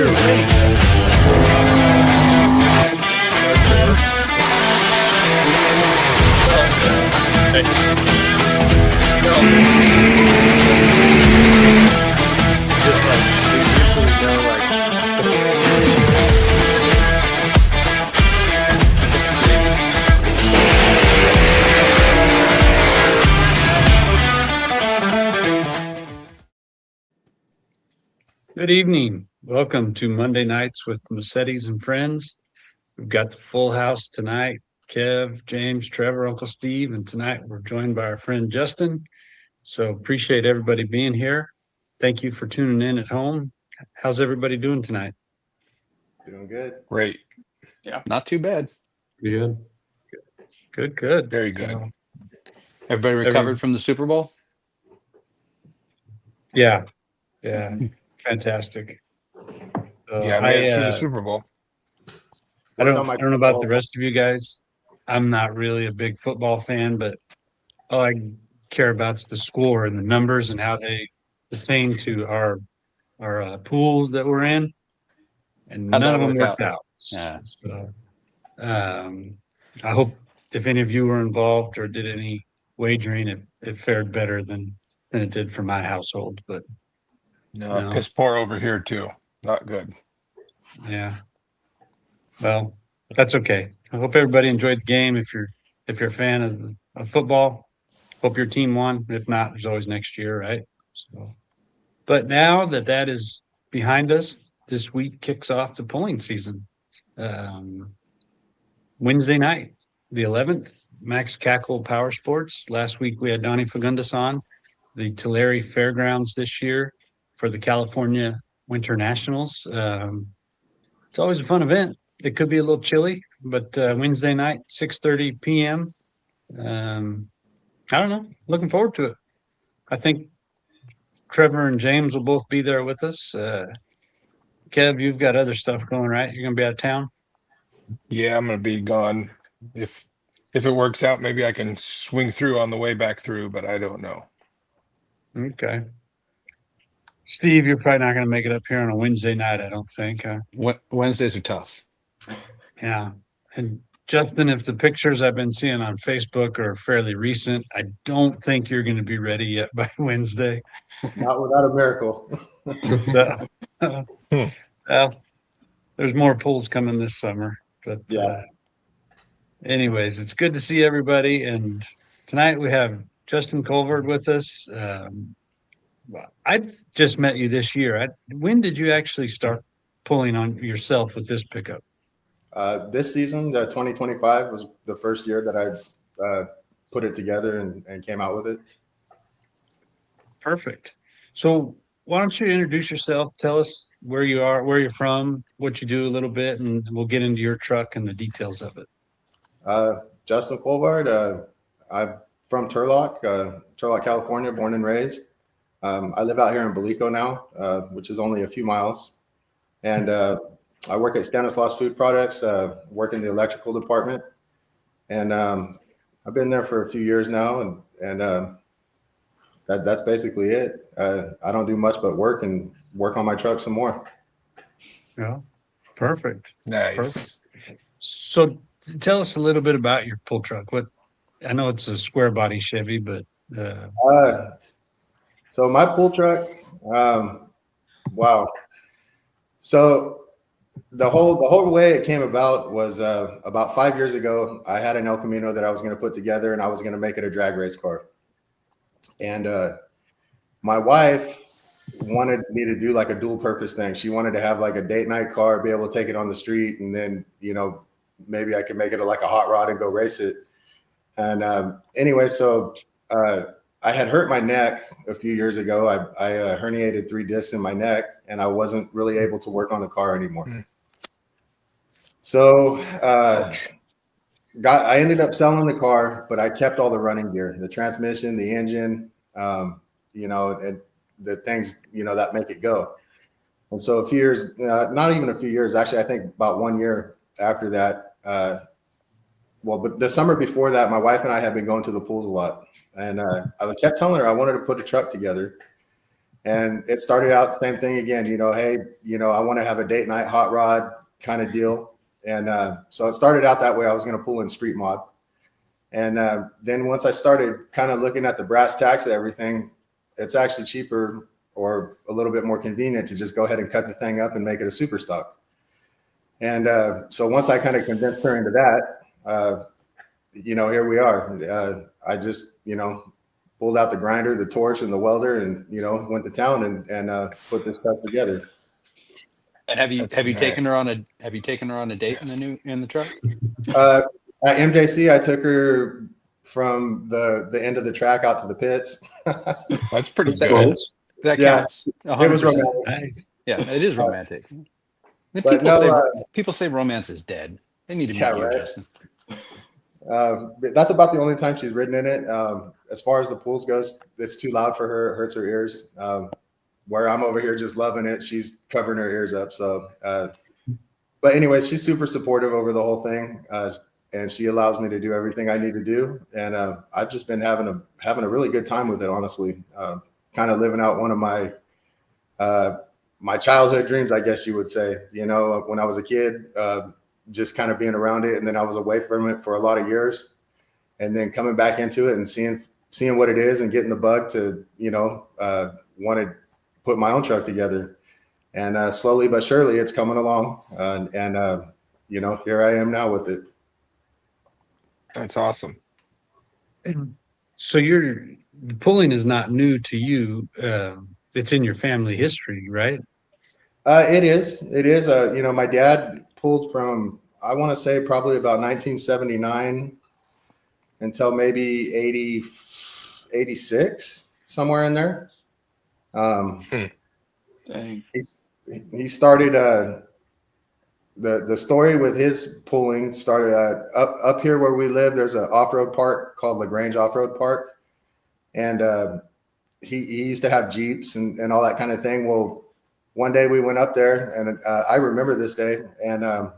Good evening. Welcome to Monday Nights with Massettis and Friends. We've got the full house tonight. Kev, James, Trevor, Uncle Steve, and tonight we're joined by our friend Justin. So appreciate everybody being here. Thank you for tuning in at home. How's everybody doing tonight? Doing good. Great. Yeah. Not too bad. Good. Good. Very good. Everybody recovered from the Super Bowl? Yeah. Fantastic. Yeah, made it through the Super Bowl. I don't know about the rest of you guys. I'm not really a big football fan, but all I care about is the score and the numbers and how they pertain to our pools that we're in. And none of them worked out. Yeah. So, I hope if any of you were involved or did any wagering, it fared better than it did for my household. But no, piss poor over here too. Not good. Yeah. Well, that's okay. I hope everybody enjoyed the game. If you're a fan of football, hope your team won. If not, there's always next year, right? So, but now that is behind us, this week kicks off the pulling season. Wednesday night, the 11th, Max Cackle Power Sports. Last week we had Donnie Fagundes on the Tulare Fairgrounds this year for the California Winter Nationals. It's always a fun event. It could be a little chilly, but Wednesday night, 6:30 p.m. I don't know. Looking forward to it. I think Trevor and James will both be there with us. Kev, you've got other stuff going, right? You're going to be out of town? Yeah, I'm going to be gone. If it works out, maybe I can swing through on the way back through, but I don't know. Okay. Steve, you're probably not going to make it up here on a Wednesday night, I don't think. Wednesdays are tough. Yeah. And Justin, if the pictures I've been seeing on Facebook are fairly recent, I don't think you're going to be ready yet by Wednesday. Not without a miracle. Well, there's more pools coming this summer. But anyways, it's good to see everybody. And tonight we have Justin Colvard with us. I've just met you this year. When did you actually start pulling on yourself with this pickup? This season, the 2025 was the first year that I put it together and came out with it. Perfect. So why don't you introduce yourself? Tell us where you are, where you're from, what you do a little bit, and we'll get into your truck and the details of it. Justin Colvard. I'm from Turlock, California, born and raised. I live out here in Belico now, which is only a few miles. And I work at Stanislaus Food Products, work in the electrical department. And I've been there for a few years now, and that's basically it. I don't do much but work on my truck some more. Yeah, perfect. Nice. Perfect. So tell us a little bit about your pull truck. I know it's a square body Chevy, but so my pull truck, wow. So the whole way it came about was about 5 years ago. I had an El Camino that I was going to put together, and I was going to make it a drag race car. And my wife wanted me to do like a dual purpose thing. She wanted to have like a date night car, be able to take it on the street, and then maybe I could make it like a hot rod and go race it. And anyway, so I had hurt my neck a few years ago. I herniated 3 discs in my neck, and I wasn't really able to work on the car anymore. So I ended up selling the car, but I kept all the running gear, the transmission, the engine, and the things, that make it go. And so a few years, not even a few years, actually, I think about 1 year after that, but the summer before that, my wife and I had been going to the pools a lot. And I kept telling her I wanted to put a truck together. And it started out the same thing again, hey, I want to have a date night hot rod kind of deal. And so it started out that way. I was going to pull in street mod. And then once I started kind of looking at the brass tacks of everything, it's actually cheaper or a little bit more convenient to just go ahead and cut the thing up and make it a super stock. And so once I kind of convinced her into that, here we are. I just, pulled out the grinder, the torch, and the welder, and went to town and put this stuff together. And have you That's taken her nice. on a date in the truck? At MJC, I took her from the end of the track out to the pits. That's pretty That good. counts. That Yeah, counts. it was 100%. romantic. Nice. Yeah, it is romantic. But no, People say romance is dead. They need to meet Yeah, you, right. Justin. That's about the only time she's ridden in it. As far as the pools goes, it's too loud for her. It hurts her ears. Where I'm over here just loving it, she's covering her ears up. So, but anyway, she's super supportive over the whole thing, and she allows me to do everything I need to do. And I've just been having a really good time with it, honestly. Kind of living out one of my my childhood dreams, I guess you would say. When I was a kid, just kind of being around it, and then I was away from it for a lot of years, and then coming back into it and seeing what it is and getting the bug to want to put my own truck together. And slowly but surely it's coming along, and here I am now with it. That's awesome. So your pulling is not new to you. It's in your family history, right? It is my dad pulled from, I want to say, probably about 1979 until maybe 80, 86, somewhere in there. Dang. He started the story with his pulling started up here where we live. There's an off-road park called LaGrange Off-Road Park, and he used to have Jeeps and all that kind of thing. Well, one day we went up there, and I remember this day, and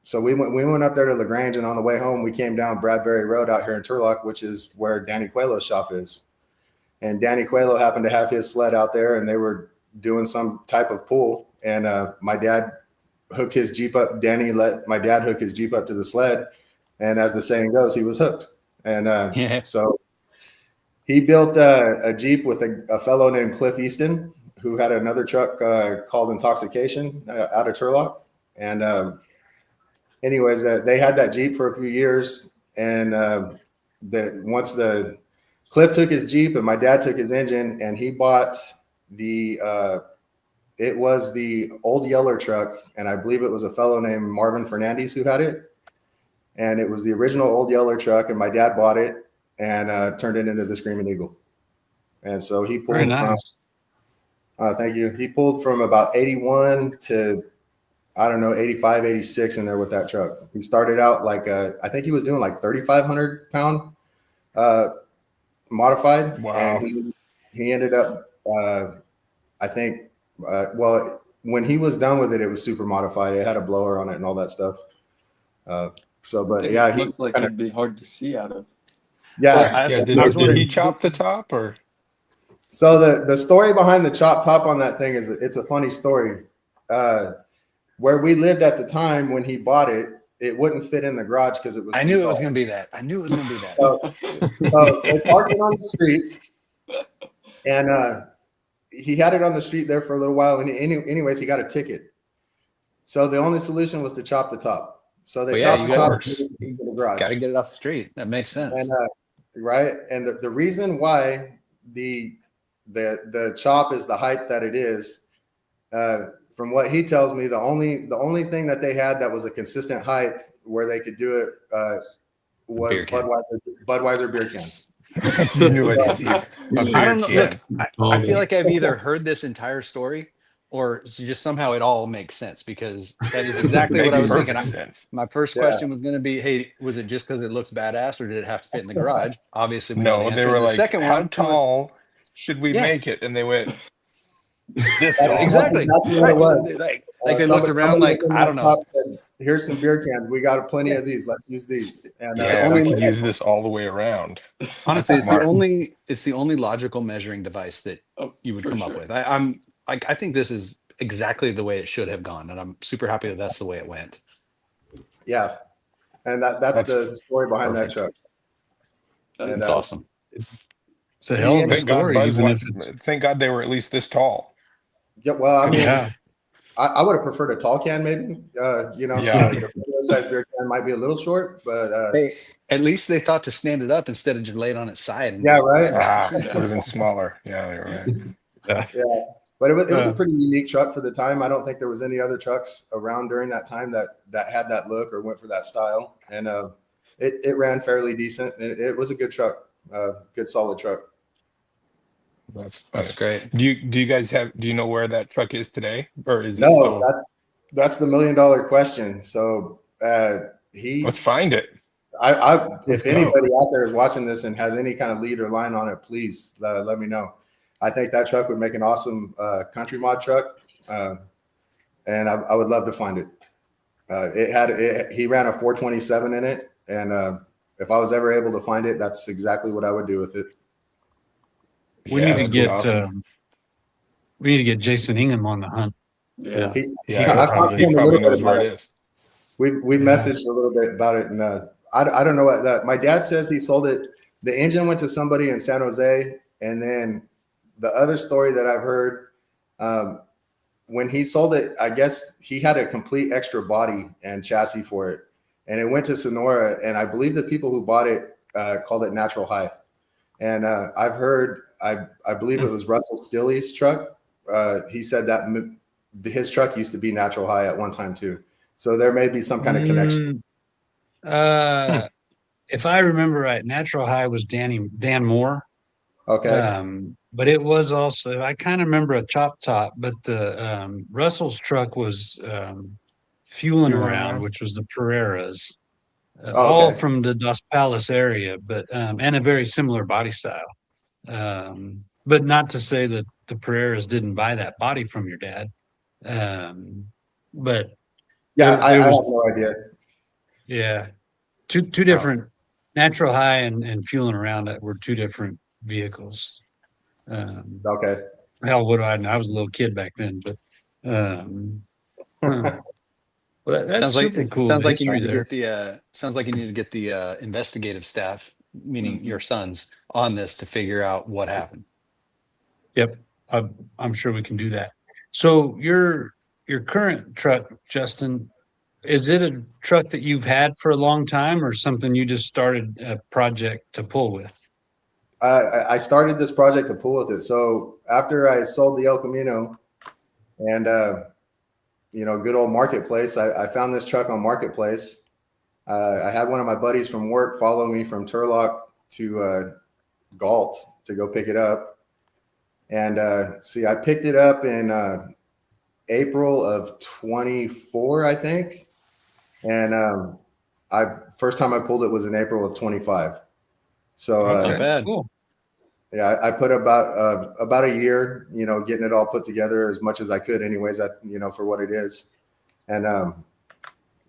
so we went up there to LaGrange, and on the way home we came down Bradbury Road out here in Turlock, which is where Danny Coelho's shop is. And Danny Coelho happened to have his sled out there, and they were doing some type of pull, and my dad hooked his Jeep up. Danny let my dad hook his Jeep up to the sled, and as the saying goes, he was hooked. And so he built a Jeep with a fellow named Cliff Easton, who had another truck called Intoxication out of Turlock. And anyways, they had that Jeep for a few years, and once the Cliff took his Jeep and my dad took his engine, and he bought it was the old Yeller truck, and I believe it was a fellow named Marvin Fernandez who had it. And it was the original old Yeller truck, and my dad bought it and turned it into the Screaming Eagle. And so he pulled Very nice. thank you. He pulled from about 81 to, I don't know, 85, 86 in there with that truck. He started out like, I think he was doing like 3,500 pound modified. Wow. And he ended up, I think, well, when he was done with it, it was super modified. It had a blower on it and all that stuff. But yeah, It looks like it'd be hard to see out of. yeah. Did he chop the top or? So the story behind the chop top on that thing is, it's a funny story. Where we lived at the time when he bought it, it wouldn't fit in the garage because it was. I too knew it tall. was going to be that. I knew it was going to be that. So they parked it on the street, and he had it on the street there for a little while. And anyways, he got a ticket. So the only solution was to chop the top. So they chopped the top into the garage. Got to get it off the street. That makes sense. And right, and the reason why the chop is the height that it is, from what he tells me, the only thing that they had that was a consistent height where they could do it was Budweiser beer cans. You knew it, Steve. I don't know. Yes. Look, I feel like I've either heard this entire story or just somehow it all makes sense, because that is exactly what I was thinking. My first question was going to be, hey, was it just because it looks badass, or did it have to fit in the garage? Obviously, we know the they answer. were The like, second how one tall should we make it? And they went, this tall. Exactly. That's what it was. Like, Like they looked around like, in I that don't know. shop said, here's some beer cans. We got plenty of these. Let's use these. And Yeah, only- we could use this all the way around. Honestly, Smart. it's the only logical measuring device that Oh, you would for come up sure. with. I think this is exactly the way it should have gone, and I'm super happy that that's the way it went. yeah. And that's the story behind perfect. that truck. That's It's awesome. It's a hell of a Thank God, story, Buzz. even if it's Thank God they were at least this tall. Yeah, well, I mean, yeah. I would have preferred a tall can, maybe. Yeah. The regular size beer can might be a little short, but Hey, at least they thought to stand it up instead of just lay it on its side. And yeah, right. Would have been smaller. Yeah, you're right. Yeah, but it was a pretty unique truck for the time. I don't think there was any other trucks around during that time that had that look or went for that style, and it ran fairly decent. It was a good truck, good solid truck. That's great. Do you guys do you know where that truck is today, or is it No, still? that's the $1 million question. So Let's find it. If anybody out there is watching this and has any kind of lead or line on it, please let me know. I think that truck would make an awesome country mod truck, and I would love to find it. He ran a 427 in it, and if I was ever able to find it, that's exactly what I would do with it. We Yeah, need that's to get awesome. we need to get Jason Ingham on the hunt. Yeah. He probably knows where it is. We messaged a little bit about it, and I don't know what that. My dad says he sold it. The engine went to somebody in San Jose, and then the other story that I've heard, when he sold it, I guess he had a complete extra body and chassis for it, and it went to Sonora, and I believe the people who bought it called it Natural High, and I've heard, I believe it was Russell Stilley's truck. He said that his truck used to be Natural High at one time too. So there may be some kind of connection. If I remember right, Natural High was Dan Moore. Okay. But it was also, I kind of remember a chop top, but the Russell's truck was fueling around, which was the Pereiras, all from the Dos Palace area, but and a very similar body style. But not to say that the Pereiras didn't buy that body from your dad. But yeah, I have was, no idea. Yeah, two different Natural High and fueling around that were two different vehicles. Okay. Hell, what do I know? I was a little kid back then, but well, that's sounds like super cool. sounds like you history need to there. get the sounds like you need to get the investigative staff, meaning your sons, on this to figure out what happened. Yep, I'm sure we can do that. So your current truck, Justin, is it a truck that you've had for a long time, or something you just started a project to pull with? I started this project to pull with it. So after I sold the El Camino and, good old Marketplace, I found this truck on Marketplace. I had one of my buddies from work follow me from Turlock to Galt to go pick it up. And I picked it up in April of 24, I think. And first time I pulled it was in April of 25. So Not bad. Cool. Yeah, I put about a year, getting it all put together as much as I could, anyways. For what it is, and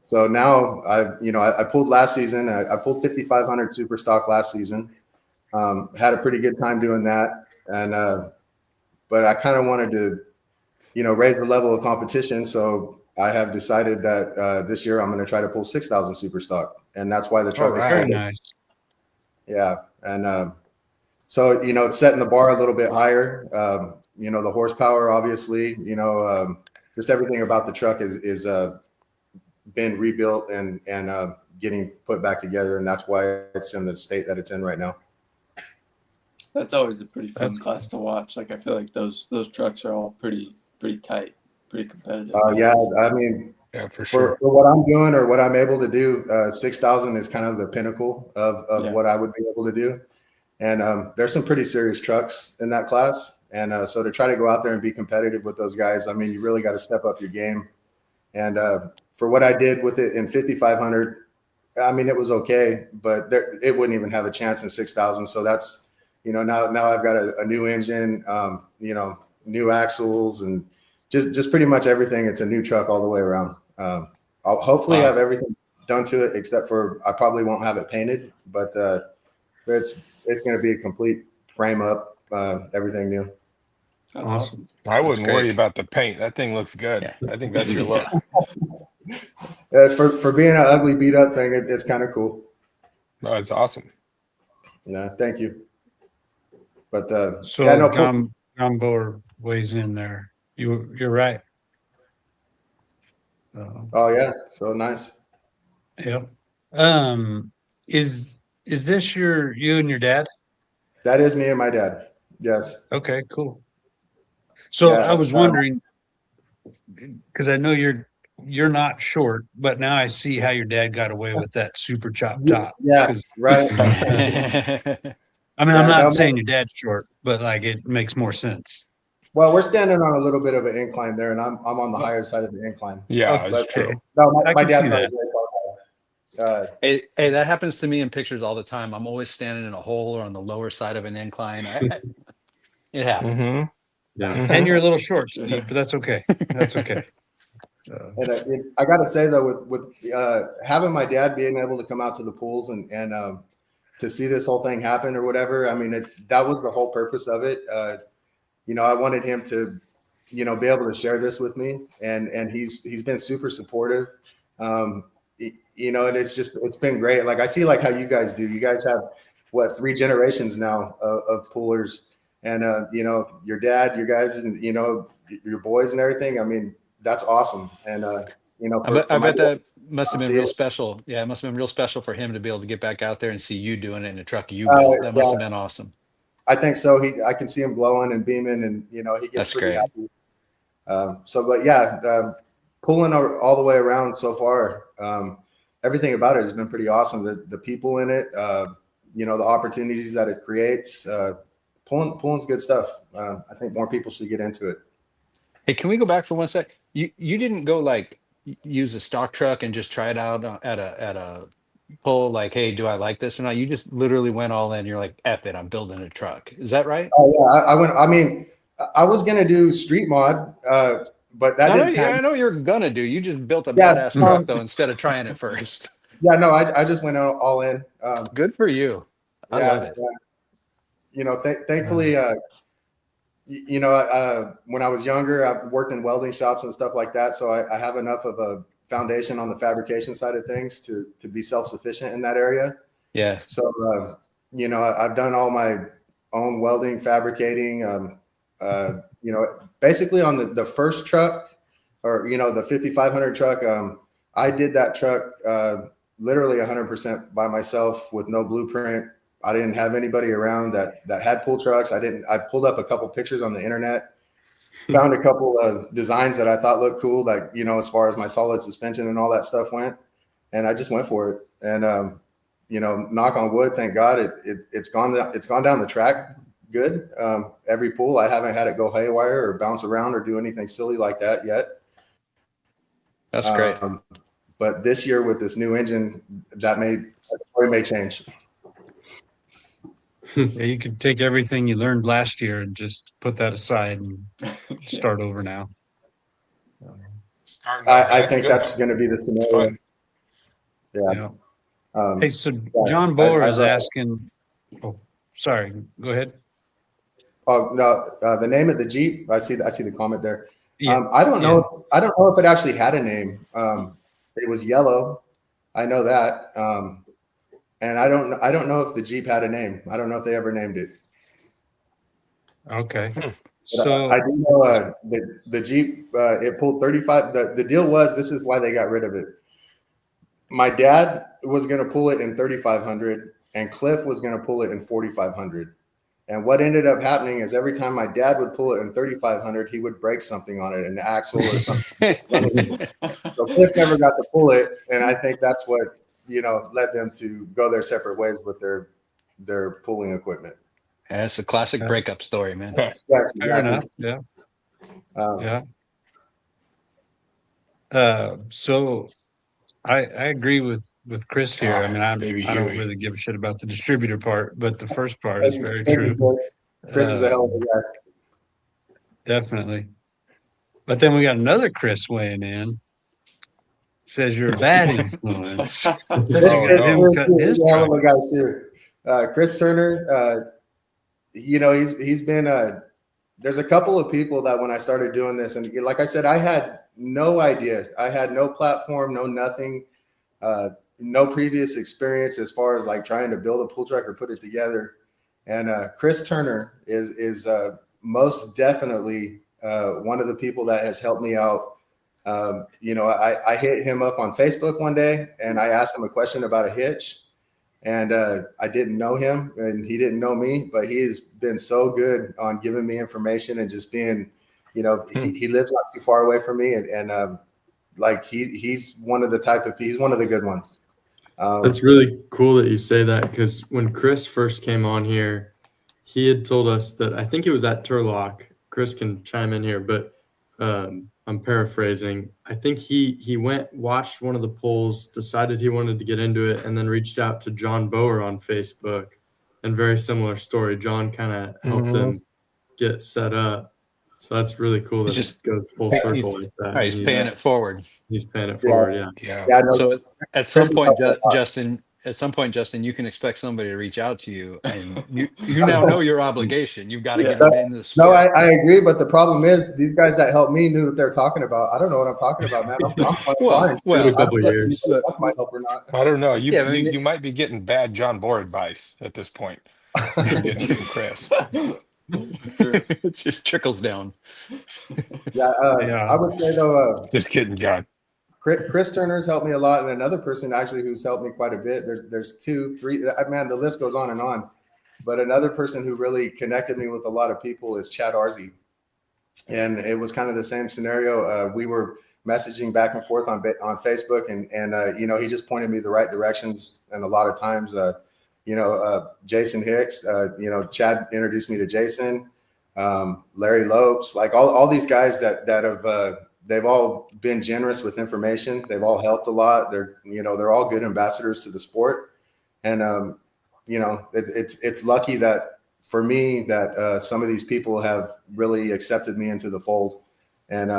so now I pulled last season. I pulled 5,500 super stock last season. Had a pretty good time doing that, and but I kind of wanted to, raise the level of competition. So I have decided that this year I'm going to try to pull 6,000 super stock, and that's why the truck is Very nice. Yeah, and so it's setting the bar a little bit higher. The horsepower, obviously, just everything about the truck is been rebuilt and getting put back together, and that's why it's in the state that it's in right now. That's always a pretty fun class to watch. Like I feel like those trucks are all pretty tight, pretty competitive. Yeah, I mean, yeah, for sure. For what I'm doing or what I'm able to do, 6,000 is kind of the pinnacle of what I would be able to do. And there's some pretty serious trucks in that class. And so to try to go out there and be competitive with those guys, I mean, you really got to step up your game. And for what I did with it in 5,500, I mean, it was okay, but it wouldn't even have a chance in 6,000. So that's, now I've got a new engine, new axles and, just pretty much everything. It's a new truck all the way around. I'll hopefully have everything done to it except for I probably won't have it painted, but it's going to be a complete frame up, everything new. That's awesome. I wouldn't great. worry about the paint. That thing looks good. Yeah. I think that's your look. For being an ugly beat up thing, it's kind of cool. No, it's awesome. Yeah, thank you. But So yeah, no, John Boer weighs in there. You're right. oh yeah, so nice. Yep. Is this you and your dad? That is me and my dad. Yes. Okay, cool. So Yeah, I was wondering, because I know you're not short, but now I see how your dad got away with that super chop top. Yeah, 'Cause, right. I mean, I'm Yeah, not no, saying your dad's short, but like it makes more sense. Well, we're standing on a little bit of an incline there, and I'm on the higher side of the incline. Yeah, But it's true. no, I my can dad's see not a that. great car. Hey, that happens to me in pictures all the time. I'm always standing in a hole or on the lower side of an incline. It happens. Mm-hmm. Yeah. And you're a little short, Steve, but that's okay. That's okay. And I got to say though, with having my dad being able to come out to the pools and to see this whole thing happen or whatever, I mean, that was the whole purpose of it. I wanted him to, be able to share this with me, and he's been super supportive. And it's been great. Like I see like how you guys do. You guys have 3 generations now of poolers, and your dad, your guys, and your boys and everything. I mean, that's awesome. And I bet that must have been real special. Yeah, it must have been real special for him to be able to get back out there and see you doing it in a truck you built. That must have been awesome. I think so. I can see him glowing and beaming, and he gets That's pretty great. happy. But yeah, pulling all the way around so far, everything about it has been pretty awesome. The people in it, the opportunities that it creates, pulling's good stuff. I think more people should get into it. Hey, can we go back for 1 sec? You didn't go like use a stock truck and just try it out at a pull, like, hey, do I like this or not? You just literally went all in. You're like, F it, I'm building a truck. Is that right? Oh yeah, I went. I mean, I was gonna do street mod, but that didn't. I know you're gonna do. You just built a badass truck though instead of trying it first. Yeah, no, I just went all in. Good for you. I love it. Thankfully, when I was younger, I worked in welding shops and stuff like that. So I have enough of a foundation on the fabrication side of things to be self-sufficient in that area. Yeah. So, I've done all my own welding, fabricating, basically on the first truck or, the 5,500 truck. I did that truck literally 100% by myself with no blueprint. I didn't have anybody around that had pool trucks. I pulled up a couple pictures on the internet, found a couple of designs that I thought looked cool, like, as far as my solid suspension and all that stuff went. And I just went for it. And, knock on wood, thank God it's gone down the track good. Every pool, I haven't had it go haywire or bounce around or do anything silly like that yet. That's great. But this year with this new engine, that story may change. Yeah, you could take everything you learned last year and just put that aside and start over now. I think that's going to be the scenario. Yeah. Hey, so John Boer is asking. Oh, sorry. Go ahead. Oh no, the name of the Jeep. I see the comment there. Yeah. I don't know. I don't know if it actually had a name. It was yellow. I know that. And I don't know if the Jeep had a name. I don't know if they ever named it. Okay. So I do know the Jeep. It pulled 35. The deal was, this is why they got rid of it. My dad was going to pull it in 3,500, and Cliff was going to pull it in 4,500. And what ended up happening is every time my dad would pull it in 3,500, he would break something on it, an axle or something. So Cliff never got to pull it, and I think that's what led them to go their separate ways with their pulling equipment. Yeah, it's a classic breakup story, man. That's fair enough. Yeah. So I agree with Chris here. I mean, I don't really give a shit about the distributor part, but the first part is very true. Chris is a hell of a guy. Definitely. But then we got another Chris weighing in. Says you're a bad influence. Chris no. is a hell of a guy too. Chris Turner, he's been there's a couple of people that when I started doing this, and like I said, I had no idea. I had no platform, no nothing, no previous experience as far as like trying to build a pool truck or put it together. And Chris Turner is most definitely one of the people that has helped me out. I hit him up on Facebook one day and I asked him a question about a hitch, and I didn't know him and he didn't know me, but he's been so good on giving me information and just being, he lives not too far away from me, and like he's one of the he's one of the good ones. That's really cool that you say that, because when Chris first came on here, he had told us that, I think it was at Turlock. Chris can chime in here, but I'm paraphrasing. I think he went, watched one of the polls, decided he wanted to get into it, and then reached out to John Bower on Facebook. And very similar story. John kind of helped him get set up. So that's really cool that it goes full circle like that. He's paying it forward. He's paying it forward, yeah. So at some point, Justin, you can expect somebody to reach out to you, and you now know your obligation. You've got to get them in this. No, I agree, but the problem is these guys that helped me knew what they're talking about. I don't know what I'm talking about, man. I'm fine. Well, a couple years. Might help or not. I don't know. You might be getting bad John Bohr advice at this point. You're getting from Chris. It just trickles down. I would say though. Just kidding, John. Chris Turner's helped me a lot, and another person actually who's helped me quite a bit. There's 2, 3. Man, the list goes on and on. But another person who really connected me with a lot of people is Chad Arzy, and it was kind of the same scenario. We were messaging back and forth on Facebook, and he just pointed me the right directions. And a lot of times, Jason Hicks, Chad introduced me to Jason, Larry Lopes, like all these guys that have. They've all been generous with information. They've all helped a lot. They're all good ambassadors to the sport. And, it's lucky that for me that some of these people have really accepted me into the fold and,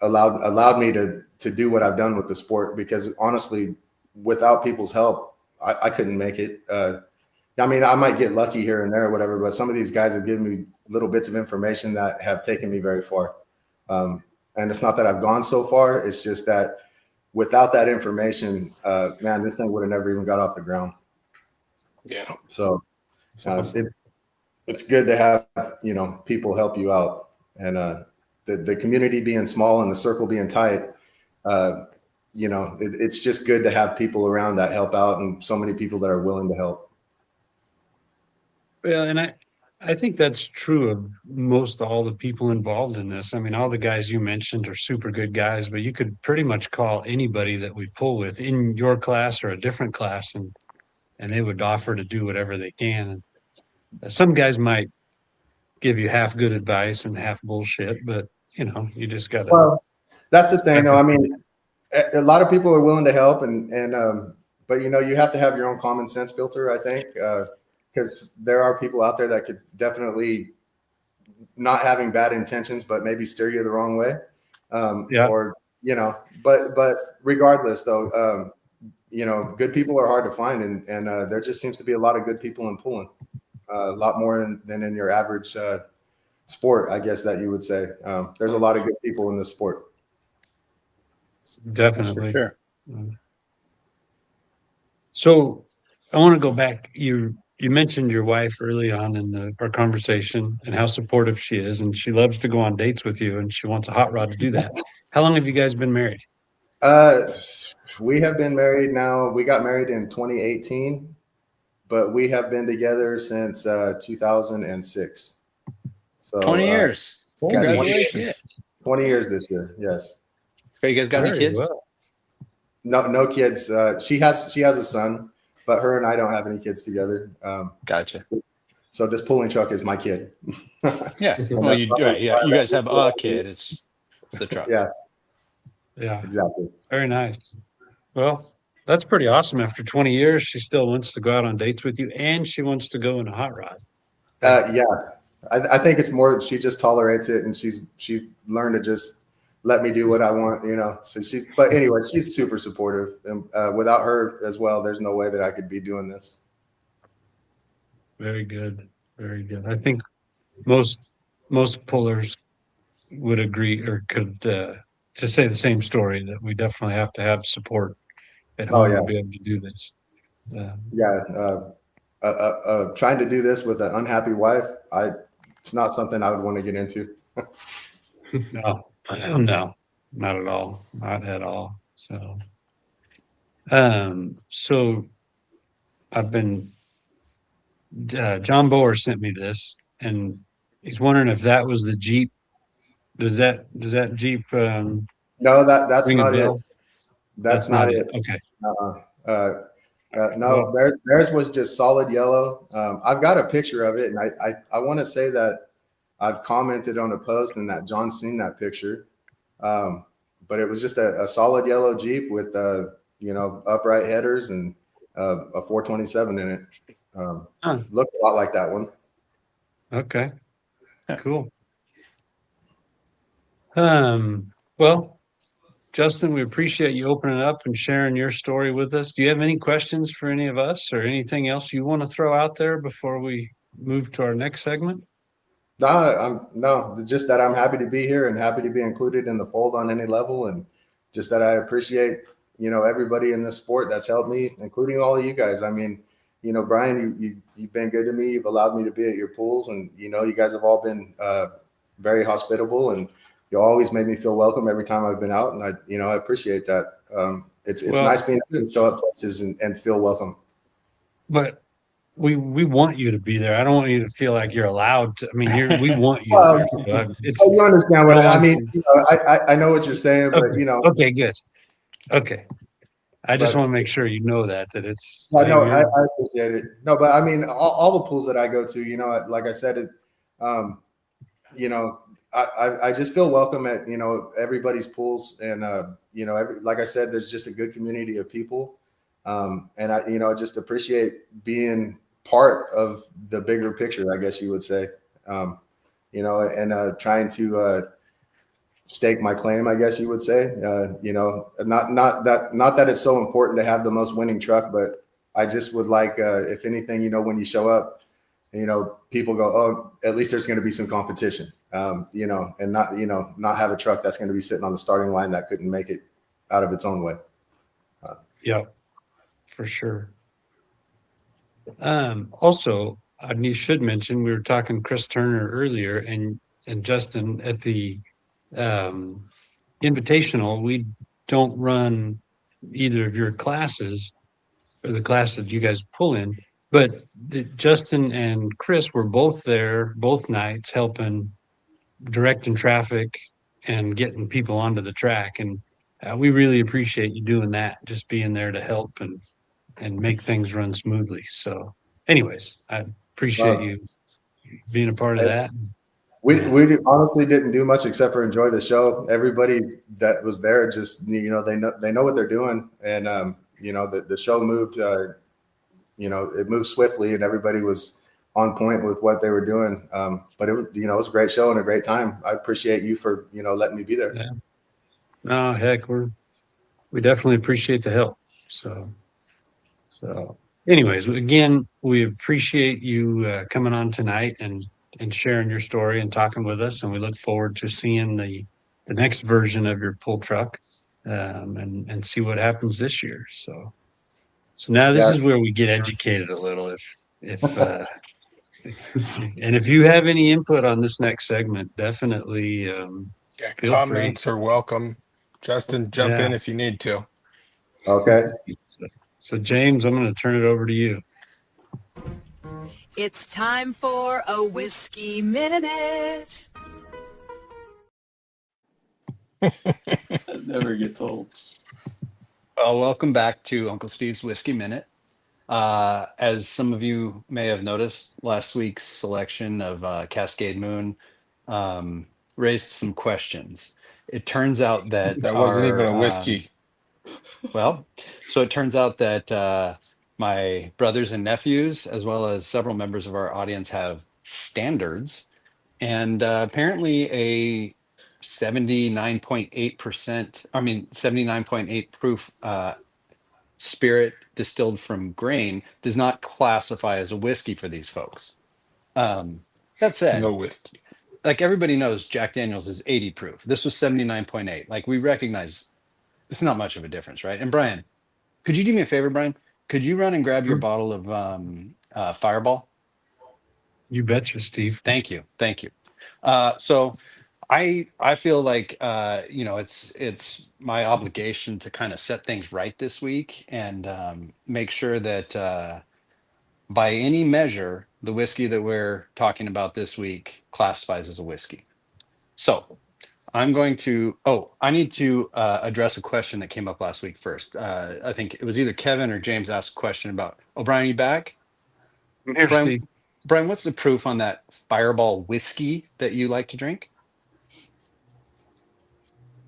allowed me to do what I've done with the sport, because honestly, without people's help, I couldn't make it. I might get lucky here and there or whatever, but some of these guys have given me little bits of information that have taken me very far. And it's not that I've gone so far. It's just that without that information, man, this thing would have never even got off the ground. Yeah. So it's good to have, people help you out, and the community being small and the circle being tight, it's just good to have people around that help out, and so many people that are willing to help. Well, and I think that's true of most all the people involved in this. I mean, all the guys you mentioned are super good guys, but you could pretty much call anybody that we pull with in your class or a different class, and they would offer to do whatever they can. And some guys might give you half good advice and half bullshit, but you just got to. Well, that's the thing, though. I mean, a lot of people are willing to help, but you have to have your own common sense filter, I think. Because there are people out there that could definitely not having bad intentions, but maybe steer you the wrong way. But regardless though, good people are hard to find, and there just seems to be a lot of good people in pooling, a lot more than in your average sport, I guess that you would say. There's a lot of good people in this sport. Definitely. For sure. So I want to go back. You mentioned your wife early on in our conversation and how supportive she is, and she loves to go on dates with you, and she wants a hot rod to do that. How long have you guys been married? We have been married now. We got married in 2018, but we have been together since 2006. So 20 years. Congratulations. 20 years this year. Yes. You guys got any kids? Well. No kids. She has a son, but her and I don't have any kids together. Gotcha. So this pulling truck is my kid. Yeah. Well, you guys have a kid. It's the truck. Yeah. Yeah. Exactly. Very nice. Well, that's pretty awesome. After 20 years, she still wants to go out on dates with you, and she wants to go in a hot rod. Yeah. I think it's more she just tolerates it, and she's learned to just let me do what I want, So but anyway, she's super supportive, and without her as well, there's no way that I could be doing this. Very good. Very good. I think most pullers would agree or could to say the same story, that we definitely have to have support at home to be able to do this. Trying to do this with an unhappy wife, it's not something I would want to get into. No, not at all. Not at all. So, so I've been, John Boer sent me this, and he's wondering if that was the Jeep. Does that Jeep, No, that's ring a not it. bell? That's not it. Okay. No, theirs was just solid yellow. I've got a picture of it, and I want to say that I've commented on a post and that John's seen that picture. But it was just a solid yellow Jeep with upright headers and a 427 in it. Looked a lot like that one. Okay. Cool. Well, Justin, we appreciate you opening up and sharing your story with us. Do you have any questions for any of us, or anything else you want to throw out there before we move to our next segment? No, just that I'm happy to be here and happy to be included in the fold on any level, and just that I appreciate, everybody in this sport that's helped me, including all of you guys. I mean, Brian, you've been good to me. You've allowed me to be at your pools, and you guys have all been very hospitable, and you always made me feel welcome every time I've been out, and I appreciate that. It's nice being able to show up places and feel welcome. But we want you to be there. I don't want you to feel like you're allowed to. I mean, we want you. Well, you understand what I mean. I know what you're saying, but Okay, good. Okay. I just want to make sure that it's. I know. I appreciate it. No, but I mean, all the pools that I go to, like I said, I just feel welcome at everybody's pools, and like I said, there's just a good community of people, and I just appreciate being part of the bigger picture, I guess you would say, and trying to stake my claim, I guess you would say. Not that it's so important to have the most winning truck, but I just would like, if anything, when you show up, people go, oh, at least there's going to be some competition, and not have a truck that's going to be sitting on the starting line that couldn't make it out of its own way. Yeah, for sure. Also, you should mention, we were talking Chris Turner earlier, and Justin, at the Invitational, we don't run either of your classes or the class that you guys pull in, but Justin and Chris were both there both nights, helping directing traffic and getting people onto the track, and we really appreciate you doing that, just being there to help and make things run smoothly. So anyways, I appreciate you being a part of that. We honestly didn't do much except for enjoy the show. Everybody that was there just, they know what they're doing. And, the show moved, it moved swiftly, and everybody was on point with what they were doing. But it was a great show and a great time. I appreciate you for, letting me be there. Yeah. No, heck, we definitely appreciate the help. So anyways, again, we appreciate you coming on tonight and sharing your story and talking with us. And we look forward to seeing the next version of your pull truck, and see what happens this year. So now this is where we get educated a little. If and if you have any input on this next segment, definitely comments are welcome. Justin, jump in if you need to. Okay. So James, I'm going to turn it over to you. It's time for a whiskey minute. That never gets old. Well, welcome back to Uncle Steve's Whiskey Minute. As some of you may have noticed, last week's selection of Cascade Moon raised some questions. It turns out that wasn't even a whiskey. So it turns out that my brothers and nephews, as well as several members of our audience, have standards and apparently a 79.8%, I mean 79.8 proof spirit distilled from grain does not classify as a whiskey for these folks. That said, No whiskey. like everybody knows, Jack Daniels is 80 proof. This was 79.8. Like we recognize it's not much of a difference, right? And Brian, could you do me a favor, Brian? Could you run and grab your bottle of Fireball? You betcha, Steve. Thank you. So I feel like it's my obligation to kind of set things right this week and make sure that by any measure the whiskey that we're talking about this week classifies as a whiskey. So I'm going to I need to address a question that came up last week first. I think it was either Kevin or James asked a question about, Brian, are you back? I'm here, Brian, Steve. Brian, what's the proof on that Fireball whiskey that you like to drink?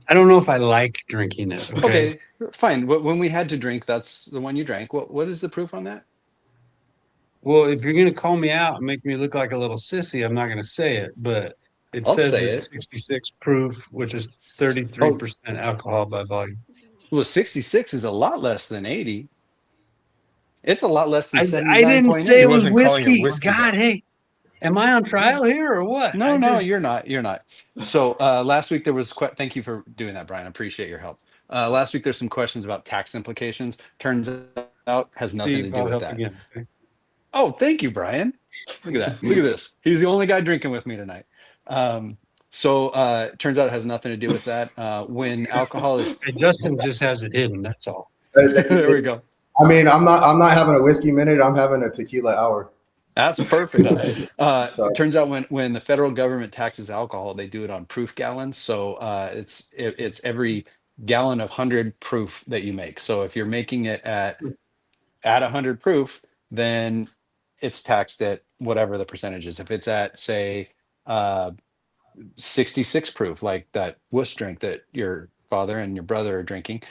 I don't know if I like drinking it. Okay, fine. When we had to drink, that's the one you drank. What is the proof on that? Well, if you're going to call me out and make me look like a little sissy, I'm not going to say it, but it I'll says say it's it. 66 proof, which is 33% alcohol by volume. Well, 66 is a lot less than 80. It's a lot less than I 79.8. didn't say He it was wasn't calling it whiskey. whiskey, God, though. hey, am I on trial here or what? No, you're not. You're not. So last week there was thank you for doing that, Brian. I appreciate your help. Last week there's some questions about tax implications. Turns out has nothing to Steve, do I'll with help that. again. Okay? Oh, thank you, Brian. Look at that. Look at this. He's the only guy drinking with me tonight. Turns out it has nothing to do with that. When alcohol is Hey, Justin just has it hidden. That's all. there we go. I mean, I'm not having a whiskey minute. I'm having a tequila hour. That's perfect. Nice. Turns out when the federal government taxes alcohol, they do it on proof gallons. So it's every gallon of 100 proof that you make. So if you're making it at 100 proof, then it's taxed at whatever the percentage is. If it's at say 66 proof, like that wuss drink that your father and your brother are drinking,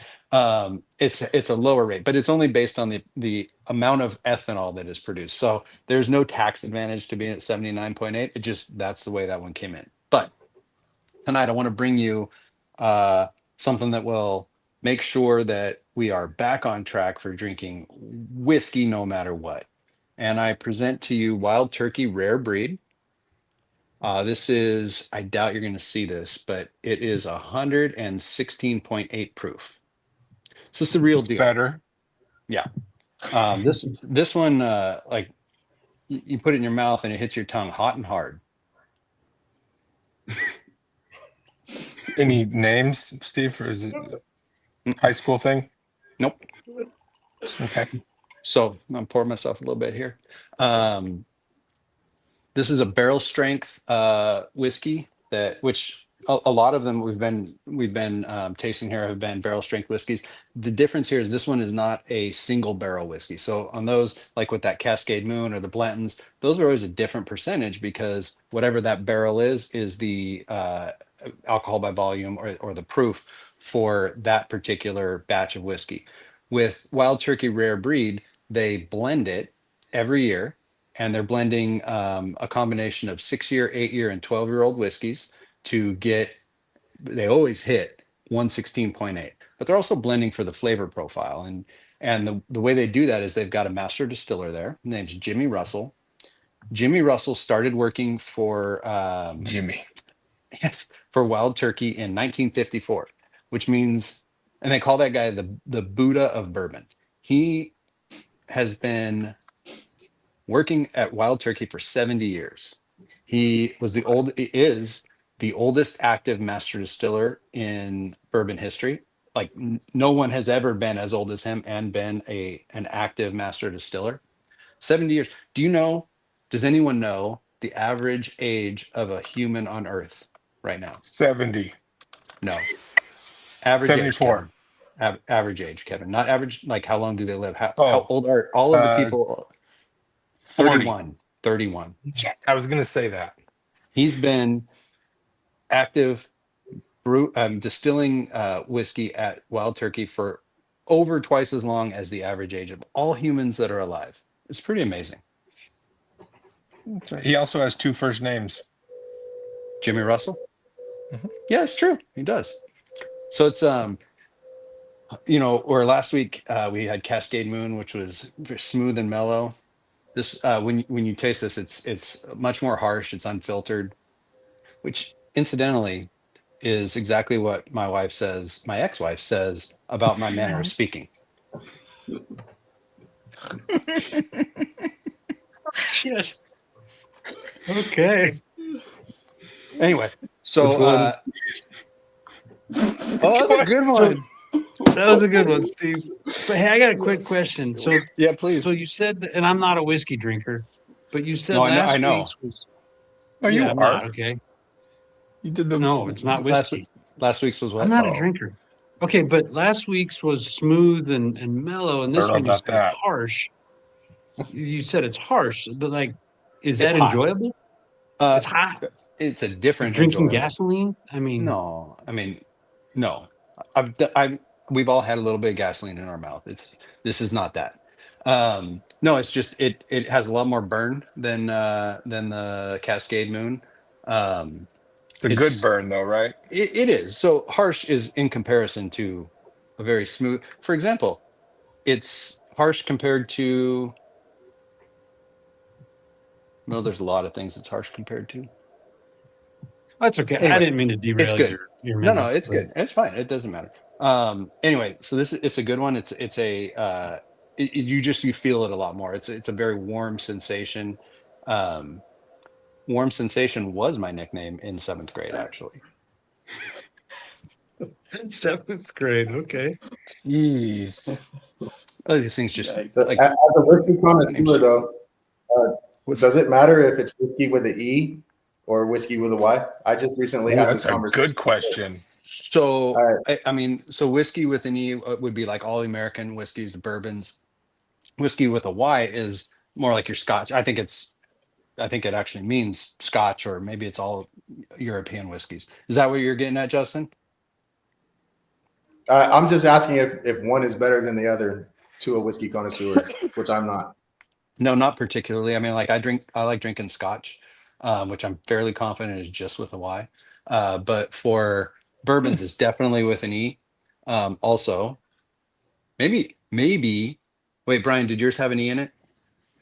it's a lower rate, but it's only based on the amount of ethanol that is produced. So there's no tax advantage to being at 79.8. It just, that's the way that one came in. But tonight I want to bring you something that will make sure that we are back on track for drinking whiskey no matter what. And I present to you Wild Turkey Rare Breed. This is, I doubt you're going to see this, but it is 116.8 proof. So it's the real deal. Better. Yeah. This one, like you put it in your mouth and it hits your tongue hot and hard. Any names, Steve, or is it a high school thing? Nope. Okay. So I'm pouring myself a little bit here. This is a barrel strength whiskey which a lot of them we've been tasting here have been barrel strength whiskeys. The difference here is this one is not a single barrel whiskey. So on those, like with that Cascade Moon or the Blantons, those are always a different percentage because whatever that barrel is the alcohol by volume or the proof for that particular batch of whiskey. With Wild Turkey Rare Breed, they blend it every year, and they're blending a combination of 6-year, 8-year, and 12-year-old whiskeys to get, they always hit 116.8, but they're also blending for the flavor profile. And the way they do that is they've got a master distiller there, named Jimmy Russell. Jimmy Russell started working for Jimmy. Yes, for Wild Turkey in 1954, which means, and they call that guy the Buddha of bourbon. He has been working at Wild Turkey for 70 years. He is the oldest active master distiller in bourbon history. Like no one has ever been as old as him and been an active master distiller. 70 years. Does anyone know the average age of a human on Earth right now? 70. No. Average 74. age, average age, Kevin. Not average, like how long do they live? How Oh, old are all of the people? 40. 31. I was going to say that. He's been active distilling whiskey at Wild Turkey for over twice as long as the average age of all humans that are alive. It's pretty amazing. He also has 2 first names. Jimmy Russell. Mhm. Yeah, it's true. He does. So it's or last week we had Cascade Moon, which was very smooth and mellow. This when you taste this, it's much more harsh. It's unfiltered, which incidentally is exactly what my ex-wife says about my manner of speaking. Shit. Okay. Anyway, Which so one? oh, that's a good one. That was a good one, Steve. But hey, I got a quick question. So, Yeah, please. so you said, and I'm not a whiskey drinker, but you said No, I know. I last know. week's was. Oh, you Yeah, I'm are. not. Okay. You did the. No, it's not Last whiskey. last week's was I'm what? not a Oh, drinker. Okay, but last week's was smooth and mellow, and I don't this know one you about said that. harsh. You said it's harsh, but like, is It's that hot. enjoyable? Uh, It's hot. it's a Like different drinking enjoyable. gasoline. I mean, No, I mean, no. We've all had a little bit of gasoline in our mouth. This is not that. No, it's just it has a lot more burn than the Cascade Moon. Um, It's a good it's burn though, right? it is. So harsh is in comparison to a very smooth. For example, it's harsh compared to, well, there's a lot of things it's harsh compared to. that's okay. I Anyway, didn't mean to it's derail good. your No, memory. it's But good. It's fine. It doesn't matter. Anyway, so it's a good one. It's a you feel it a lot more. It's a very warm sensation. Um, Warm sensation was my nickname in 7th grade, actually. seventh grade. Okay. Jeez. Oh, these things just Yikes. So, like as a whiskey my name's connoisseur, though, what's does it matter if it's whiskey with an E or whiskey with a Y? I just recently Oh, had this that's a conversation. good question. so. All right. I mean, so whiskey with an E would be like all American whiskeys, the bourbons. Whiskey with a Y is more like your Scotch. I think it actually means Scotch, or maybe it's all European whiskeys. Is that what you're getting at, Justin? I'm just asking if one is better than the other to a whiskey connoisseur, which I'm not. No, not particularly. I mean, like I like drinking Scotch, which I'm fairly confident is just with a Y. But for bourbons, it's definitely with an E. Also, maybe. Wait, Brian, did yours have an E in it?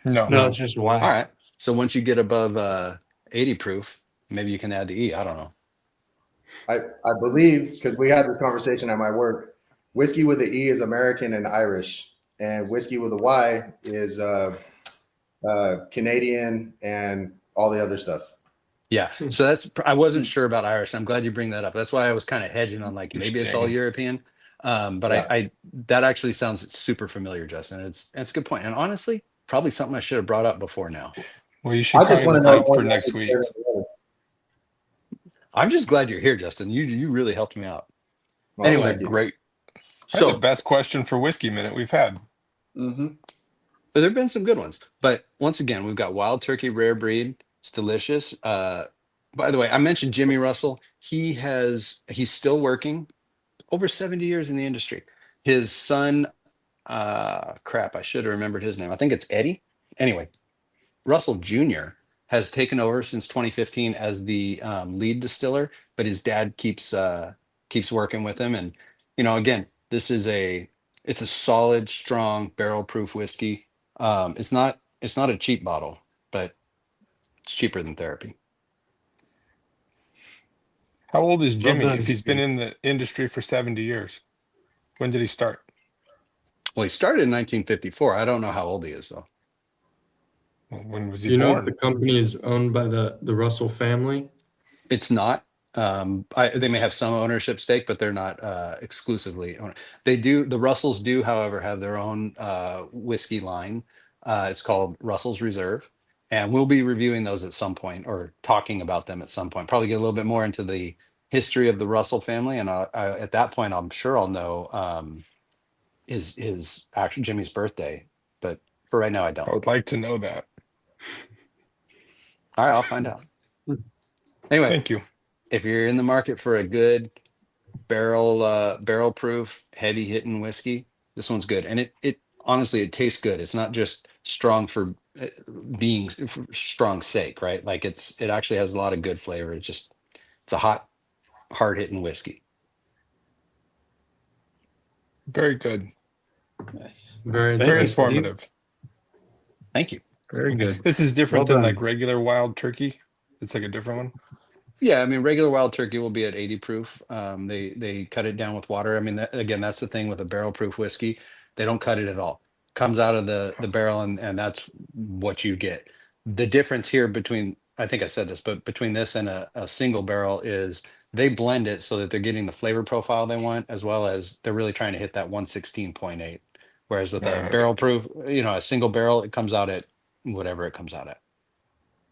No. No, No. it's just All why. right. So once you get above 80 proof, maybe you can add the E. I don't know. I believe, because we had this conversation at my work, whiskey with the E is American and Irish, and whiskey with a Y is Canadian and all the other stuff. Yeah. So I wasn't sure about Irish. I'm glad you bring that up. That's why I was kind of hedging on like maybe it's all Interesting. European. But Yeah. I that actually sounds super familiar, Justin. It's a good point. And honestly, probably something I should have brought up before now. Well, you should I just probably want to know wait for next week. I'm just glad you're here, Justin. You really helped me out. Well, Anyway, thank you. Great. So So the best question for Whiskey Minute we've had. Mm-hmm. there have been some good ones. But once again, we've got Wild Turkey Rare Breed. It's delicious. By the way, I mentioned Jimmy Russell. He's still working, over 70 years in the industry. His son, crap, I should have remembered his name. I think it's Eddie. Anyway, Russell Jr. has taken over since 2015 as the lead distiller, but his dad keeps working with him. And again, it's a solid, strong barrel proof whiskey. It's not a cheap bottle, but it's cheaper than therapy. How old is Jimmy done, if he's been Steve. in the industry for 70 years? When did he start? Well, he started in 1954. I don't know how old he is though. Well, when was he You know, born? the company is owned by the Russell family. It's not. They may have some ownership stake, but they're not exclusively owned. The Russells do, however, have their own whiskey line. It's called Russell's Reserve, and we'll be reviewing those at some point, or talking about them at some point. Probably get a little bit more into the history of the Russell family, and at that point, I'm sure I'll know his actual Jimmy's birthday. But for right now, I don't. I would like to know that. All right, I'll find out. Anyway, Thank you. if you're in the market for a good barrel proof, heavy hitting whiskey, this one's good. And it honestly, it tastes good. It's not just strong for being for strong sake, right? Like it actually has a lot of good flavor. It just It's a hot, hard-hitting whiskey. Very good. Nice. Very Very Thanks, Steve. informative. Thank you. Very good. This is different Well than done. like regular wild turkey. It's like a different one. Yeah, I mean, regular wild turkey will be at 80 proof. They cut it down with water. I mean, again, that's the thing with a barrel proof whiskey. They don't cut it at all. Comes out of the barrel, and that's what you get. The difference here between, I think I said this, but between this and a single barrel is they blend it so that they're getting the flavor profile they want, as well as they're really trying to hit that 116.8. Whereas with a Right. barrel proof, a single barrel, it comes out at whatever it comes out at.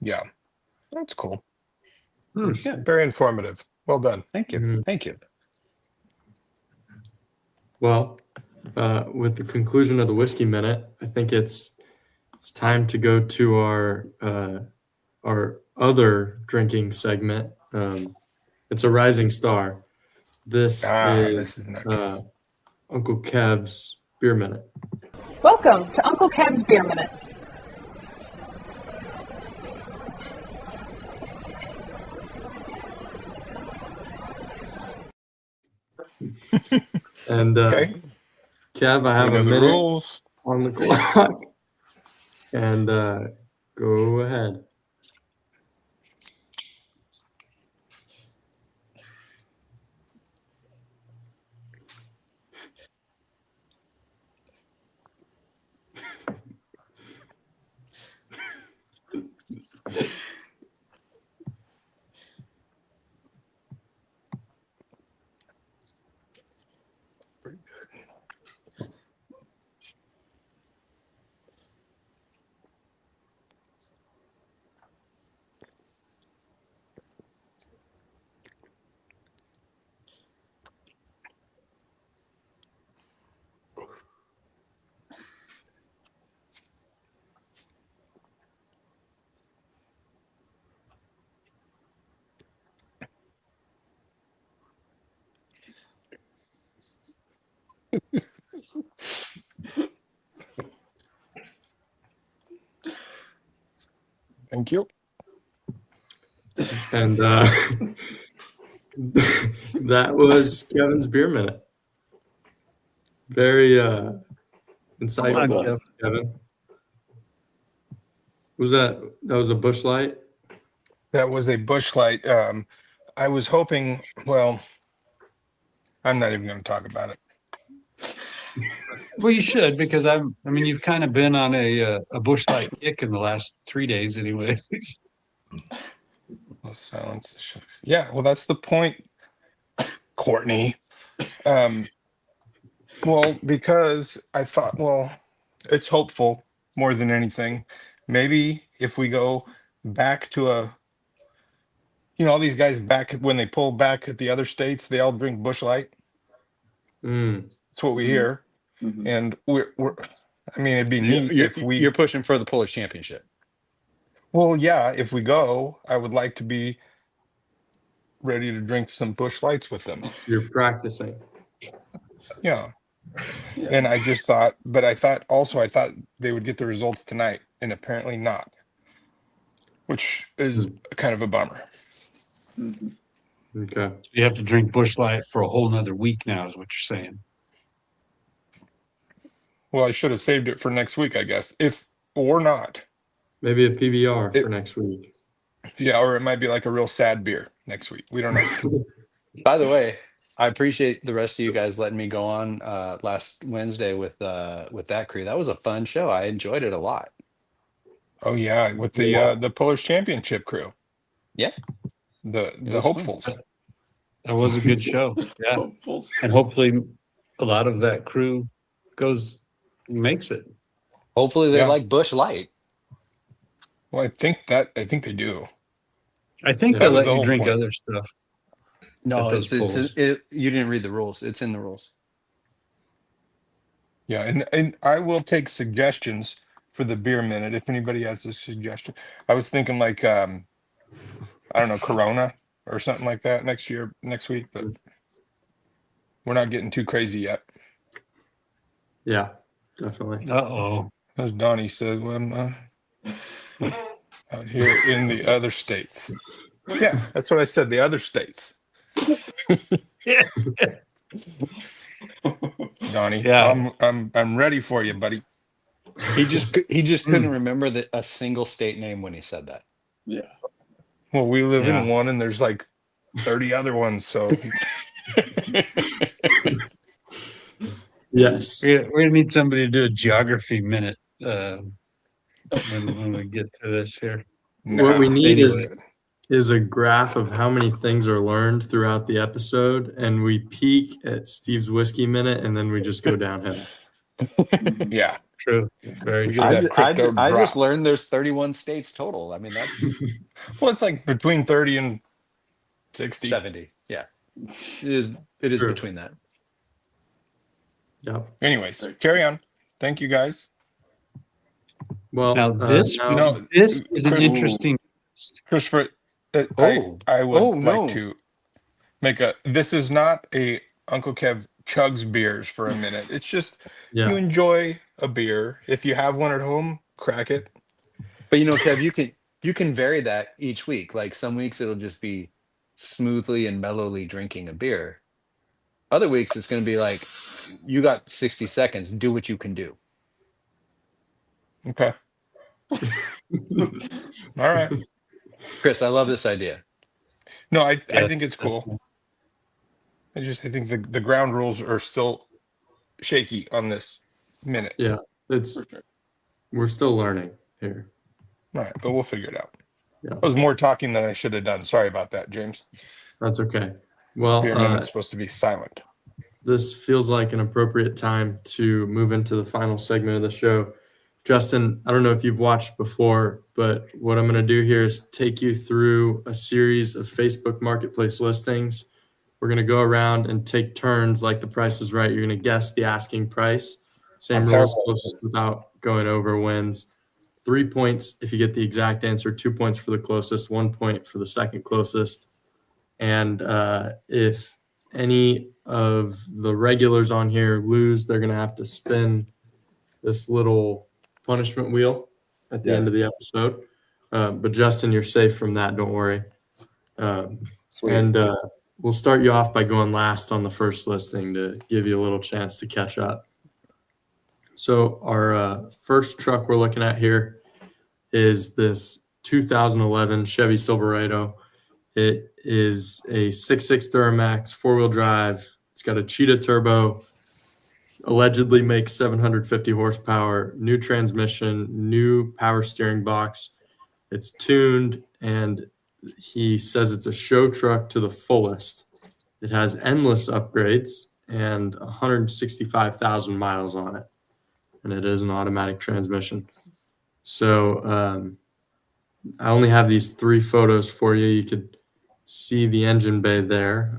Yeah. That's cool. Yeah. Very informative. Well done. Thank you. Mhm. Thank you. Well, with the conclusion of the Whiskey Minute, I think it's time to go to our other drinking segment. It's a rising star. This This is is not good. Uncle Kev's Beer Minute. Welcome to Uncle Kev's Beer Minute. And Okay. Kev, I have You know a the minute rules. on the clock. And go ahead. Thank you. And that was Kevin's Beer Minute. Very insightful, Well done, Kevin. That was a Busch Light? That was a Busch Light. I was hoping, well, I'm not even going to talk about it. Well, you should, because you've kind of been on a Busch Light kick in the last 3 days, anyways. Well, silence the shucks. Yeah, well, that's the point, Courtney. Well, because I thought, well, it's hopeful more than anything. Maybe if we go back to all these guys back when they pull back at the other states, they all drink Busch Light. That's what we hear. Mhm. And we're I mean, it'd be neat if You're pushing for the Polish Championship. well, yeah, if we go, I would like to be ready to drink some Busch Lights with them. You're practicing. Yeah. Yeah. And I just thought, I thought they would get the results tonight, and apparently not, which is kind of a bummer. Mhm. Okay. You have to drink Busch Light for a whole nother week now, is what you're saying. Well, I should have saved it for next week, I guess, if or not. Maybe a PBR for next week. Yeah, or it might be like a real sad beer next week. We don't know. By the way, I appreciate the rest of you guys letting me go on last Wednesday with that crew. That was a fun show. I enjoyed it a lot. Oh yeah, with the Polish Championship crew. Yeah. The was hopefuls. fun. That was a good show. Yeah. Hopefuls. And hopefully a lot of that crew makes it. Hopefully they Yeah. like Busch Light. Well, I think they do. I think Yeah, they'll that was let the you whole drink point. other stuff. No, At those it's polls. you didn't read the rules. It's in the rules. Yeah, and I will take suggestions for the beer minute if anybody has a suggestion. I was thinking like I don't know, Corona or something like that next week, but we're not getting too crazy yet. Yeah, definitely. Uh-oh. As Donnie said, when out here in the other states. Yeah, that's what I said. The other states. Donnie, Yeah. I'm ready for you, buddy. He just couldn't remember a single state name when he said that. Yeah. Well, we live Yeah. in one, and there's like 30 other ones. So Yes. We're gonna need somebody to do a geography minute when we get to this here. What we need Anyway. is a graph of how many things are learned throughout the episode, and we peak at Steve's whiskey minute, and then we just go downhill. yeah, True. Very We true. get that crypto I just drop. learned there's 31 states total. I mean, that's Well, it's like between 30 and 60. 70. Yeah, it is True. between that. Yep. Anyways, carry on. Thank you, guys. Well, Now this No, this is an Chris- interesting. Christopher, Oh. I would Oh, like no. to make a. This is not a Uncle Kev chugs beers for a minute. It's just yeah. you enjoy a beer. If you have one at home, crack it. But Kev, you can vary that each week. Like some weeks it'll just be smoothly and mellowly drinking a beer. Other weeks it's going to be like, you got 60 seconds. Do what you can do. Okay. All right. Chris, I love this idea. No, I Yes, think it's cool. I think the ground rules are still shaky on this minute. Yeah. It's we're still learning here. All right, but we'll figure it out. Yeah. That was more talking than I should have done. Sorry about that, James. That's okay. Well, Beer minute's supposed to be silent. this feels like an appropriate time to move into the final segment of the show. Justin, I don't know if you've watched before, but what I'm going to do here is take you through a series of Facebook Marketplace listings. We're going to go around and take turns like the Price is Right. You're going to guess the asking price. Same I'm rules, terrible at closest this. without going over wins. 3 points if you get the exact answer, 2 points for the closest, 1 point for the second closest. And if any of the regulars on here lose, they're going to have to spin this little punishment wheel at the end of the episode. But Justin, you're safe from that. Don't worry. Sweet. And we'll start you off by going last on the first listing to give you a little chance to catch up. So our first truck we're looking at here is this 2011 Chevy Silverado. It is a 6.6 Duramax, four-wheel drive. It's got a Cheetah turbo, allegedly makes 750 horsepower, new transmission, new power steering box. It's tuned, and he says it's a show truck to the fullest. It has endless upgrades and 165,000 miles on it, and it is an automatic transmission. So I only have these three photos for you. You could see the engine bay there.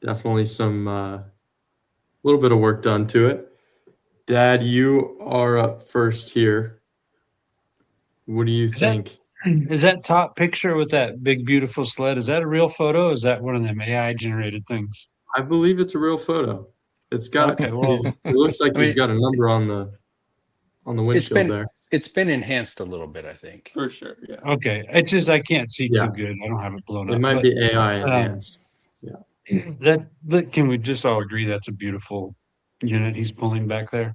Definitely some little bit of work done to it. Dad, you are up first here. What do you think? Is that top picture with that big beautiful sled? Is that a real photo? Or is that one of them AI generated things? I believe it's a real photo. It's got. Okay, well, it looks like he's mean- got a number on the windshield there. It's been enhanced a little bit, I think. For sure. Yeah. Okay, it's just I can't see Yeah. too good. I don't have it blown It up. might but be AI enhanced. that can we just all agree that's a beautiful unit he's pulling back there?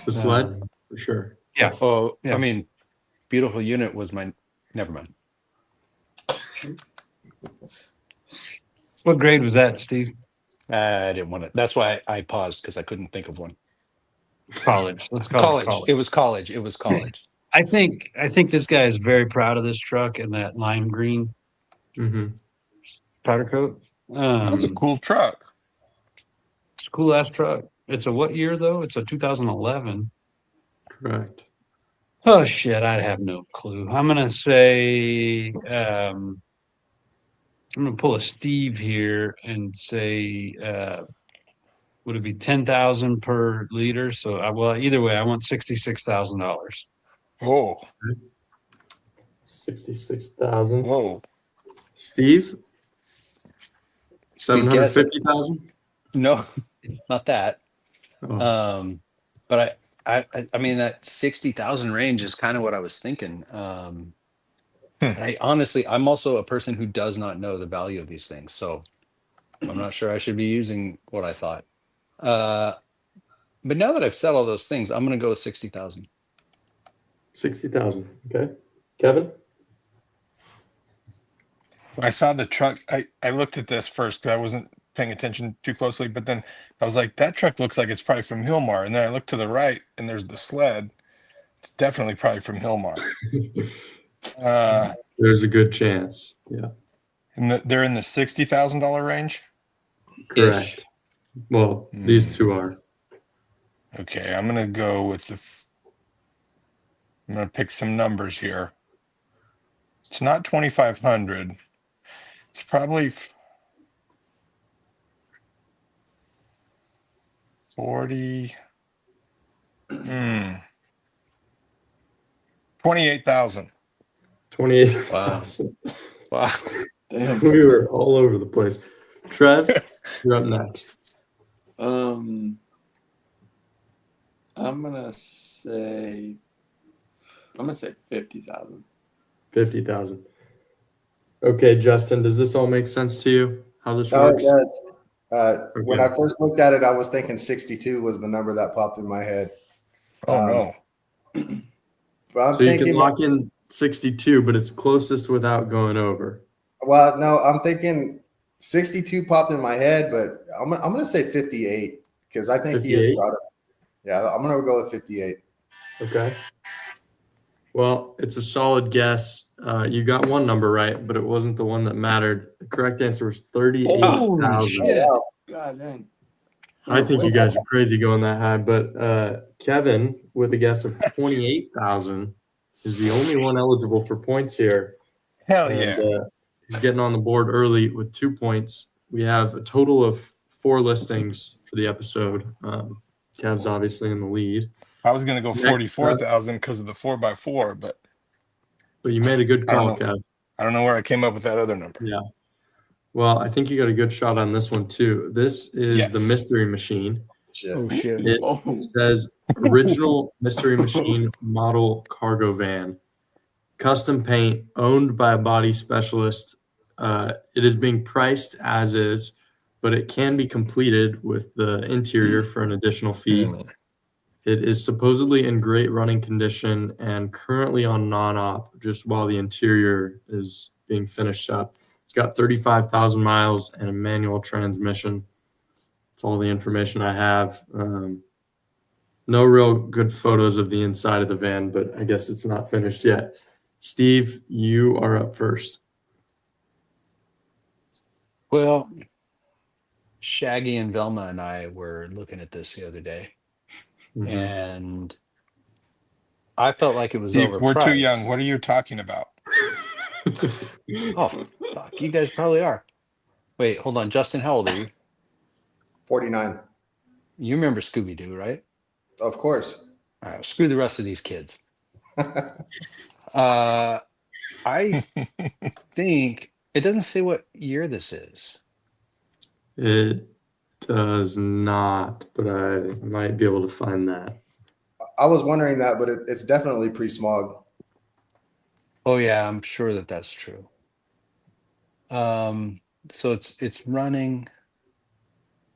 The sled, for sure. Oh, Yeah. I mean, beautiful unit was my. Never mind. What grade was that, Steve? I didn't want to. That's why I paused because I couldn't think of one. College. Let's call College. it college. It was college. It was college. I think this guy is very proud of this truck and that lime green Mm-hmm. powder coat. That's a cool truck. It's a cool ass truck. It's a what year though? It's a 2011. Correct. Oh shit, I have no clue. I'm gonna say I'm gonna pull a Steve here and say would it be 10,000 per liter? So well, either way, I want $66,000. Oh, 66,000. whoa. Steve? Good guess. 750,000? No, not that. Oh, But I mean that 60,000 range is kind of what I was thinking. And I'm also a person who does not know the value of these things. So I'm not sure I should be using what I thought. But now that I've said all those things, I'm going to go with 60,000. 60,000. Okay. Kevin? When I saw the truck, I looked at this first because I wasn't paying attention too closely, but then I was like, that truck looks like it's probably from Hilmar. And then I looked to the right and there's the sled. It's definitely probably from Hilmar. There's a good chance. Yeah. And they're in the $60,000 range? Correct. Well, these two are. Okay, I'm going to go with I'm going to pick some numbers here. It's not 2,500. It's probably 40. 28,000. 28,000. Wow. Damn. We were all over the place. Trev, you're up next. I'm gonna say 50,000. 50,000. Okay, Justin, does this all make sense to you? How this No, it works? does. When Okay. I first looked at it, I was thinking 62 was the number that popped in my head. Oh, no. But I'm So you thinking, can lock in 62, but it's closest without going over. well, no, I'm thinking 62 popped in my head, but I'm gonna say 58 because I think he is 58? proud of it. Yeah, I'm gonna go with 58. Okay. Well, it's a solid guess. You got one number right, but it wasn't the one that mattered. The correct answer was 38,000. shit. God dang. I think you guys are crazy going that high, but Kevin, with a guess of 28,000, is the only one eligible for points here. Hell And yeah. he's getting on the board early with 2 points. We have a total of 4 listings for the episode. Kev's obviously in the lead, I was going to go Next, 44,000 because of the 4x4, but but you made a good I don't call, know. Kev. I don't know where I came up with that other number. Yeah. Well, I think you got a good shot on this one too. This is the Yes. Mystery Machine. Shit. Oh, shit. It Oh. says original Mystery Machine model cargo van, custom paint, owned by a body specialist. It is being priced as is, but it can be completed with the interior for an additional fee. It is supposedly in great running condition and currently on non-op, just while the interior is being finished up. It's got 35,000 miles and a manual transmission. That's all the information I have. No real good photos of the inside of the van, but I guess it's not finished yet. Steve, you are up first. Well, Shaggy and Velma and I were looking at this the other day, and I felt like it was Steve, overpriced. we're too young. What are you talking about? Oh, fuck. You guys probably are. Wait, hold on. Justin, how old are you? 49. You remember Scooby-Doo, right? Of course. All right, screw the rest of these kids. I think it doesn't say what year this is. It does not, but I might be able to find that. I was wondering that, but it's definitely pre-smog. Oh yeah, I'm sure that that's true. So it's running,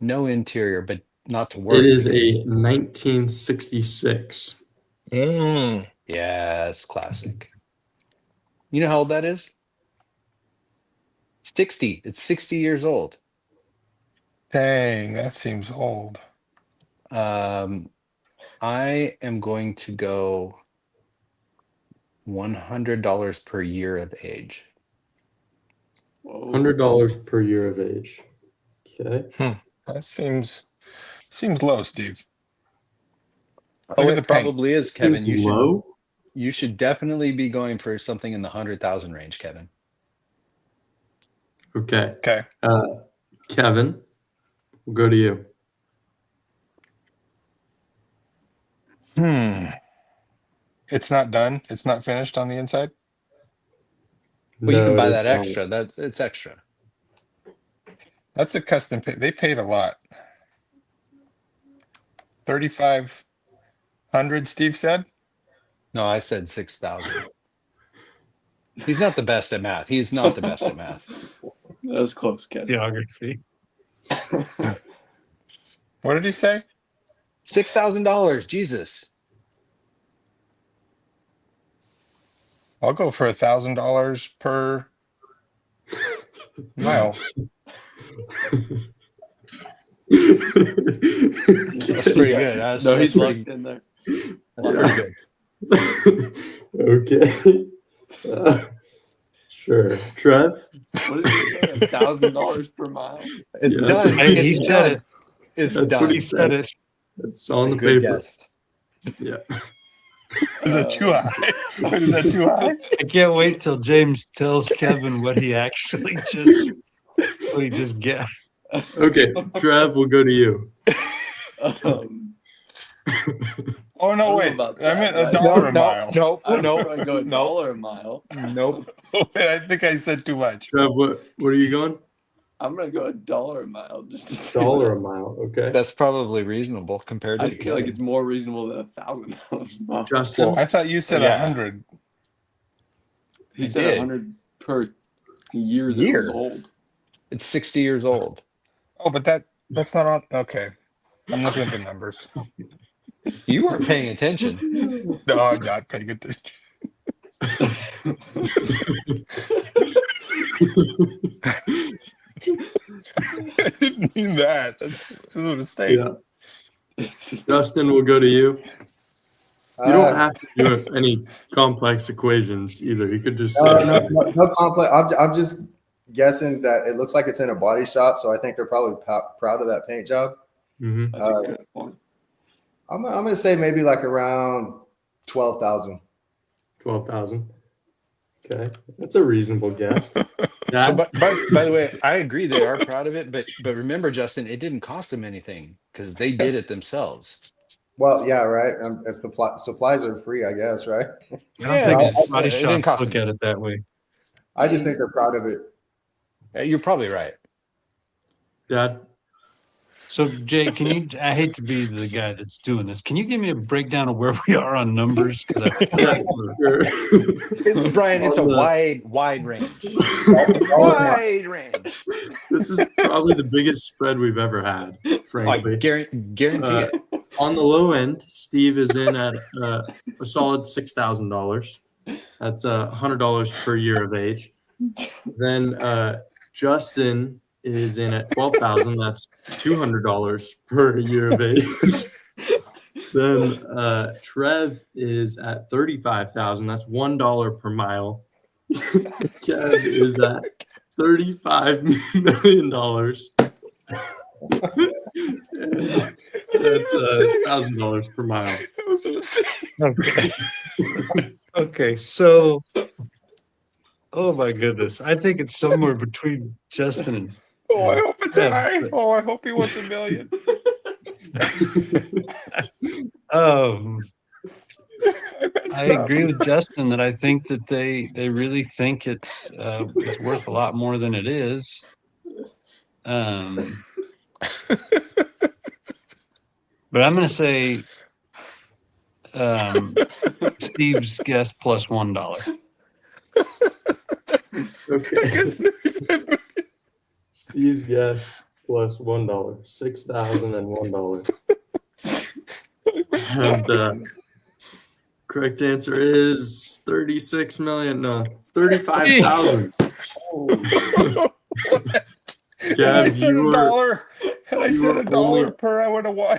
no interior, but not to worry. It is because- a 1966. Yeah, it's classic. You know how old that is? 60. It's 60 years old. Dang, that seems old. I am going to go $100 per year of age. $100 per year of age. Okay. That seems low, Steve. Oh, Look at it the paint. probably is, Kevin. Seems low. You should definitely be going for something in the 100,000 range, Kevin. Okay. Okay. Kevin, we'll go to you. It's not done. It's not finished on the inside. Well, you No, can buy it is that not. extra. It's extra. That's a custom paint. They paid a lot. 3,500. Steve said. No, I said 6,000. He's not the best at math. He's not the best at math. That was close, Ken. Geography. What did he say? $6,000. Jesus. I'll go for $1,000 per mile. That's pretty good. No, he's pretty, locked in there. that's pretty good. Okay. Sure. Trev? What did he say? $1,000 per mile? It's Yeah, done. Hey, he It's said done. it. It's That's done. what He said it. It's on the Good paper. guess. Yeah. Is that too high? Is that too high? I can't wait till James tells Kevin what he actually just guessed. Okay, Trev, we'll go to you. Oh, no, I wait. don't know about I meant that, $1 guys. a mile. Nope. I'm Nope. going to go $1 a mile. Nope. Oh, wait, I think I said too much. Trev, what are you going? I'm going to go $1 a mile just to see $1 a what- mile. Okay. That's probably reasonable compared to I feel like it's more reasonable than $1,000 a mile. Justin? I thought you said Yeah. 100. He I said did. 100 per year that Year. was old. It's 60 years old. Oh, but that's not on. Okay. I'm looking at the numbers. You weren't paying attention. No, I'm not paying attention. I didn't mean that. That's a mistake. Yeah. Justin, we'll go to you. You don't have to do any complex equations either. You could just say, no complex. I'm just guessing that it looks like it's in a body shop, so I think they're probably proud of that paint job. Mhm. That's a good point. I'm gonna say maybe like around 12,000. 12,000. Okay, that's a reasonable guess. So, Dad? by the way, I agree they are proud of it, but remember, Justin, it didn't cost them anything because they did it themselves. Well, yeah, right. It's supplies are free, I guess, right? I don't Yeah, think it it's is. body It didn't shop cost look at it that way. I just think they're proud of it. You're probably right. Dad? So Jay, can you? I hate to be the guy that's doing this. Can you give me a breakdown of where we are on numbers? Because Yeah, sure. Brian, it's a On the- wide range. Wide range. This is probably the biggest spread we've ever had, I frankly. guarantee it. On the low end, Steve is in at a solid $6,000. That's $100 per year of age. Then Justin is in at 12,000. That's $200 per year of age. Then Trev is at 35,000. That's $1 per mile. Kev is at $35 million. That's $1,000 per mile. Okay. Okay. So, oh my goodness, I think it's somewhere between Justin and. Oh, I hope it's Yeah. high. Oh, I hope he wants $1 million. I agree with Justin that I think that they really think it's worth a lot more than it is. But I'm going to say Steve's guess plus $1. Okay. Steve's guess plus $1. $6,001. And correct answer is 36 million. No, 35,000. And I Gav, said you were, $1. And I you said were $1 only- per. I would have won.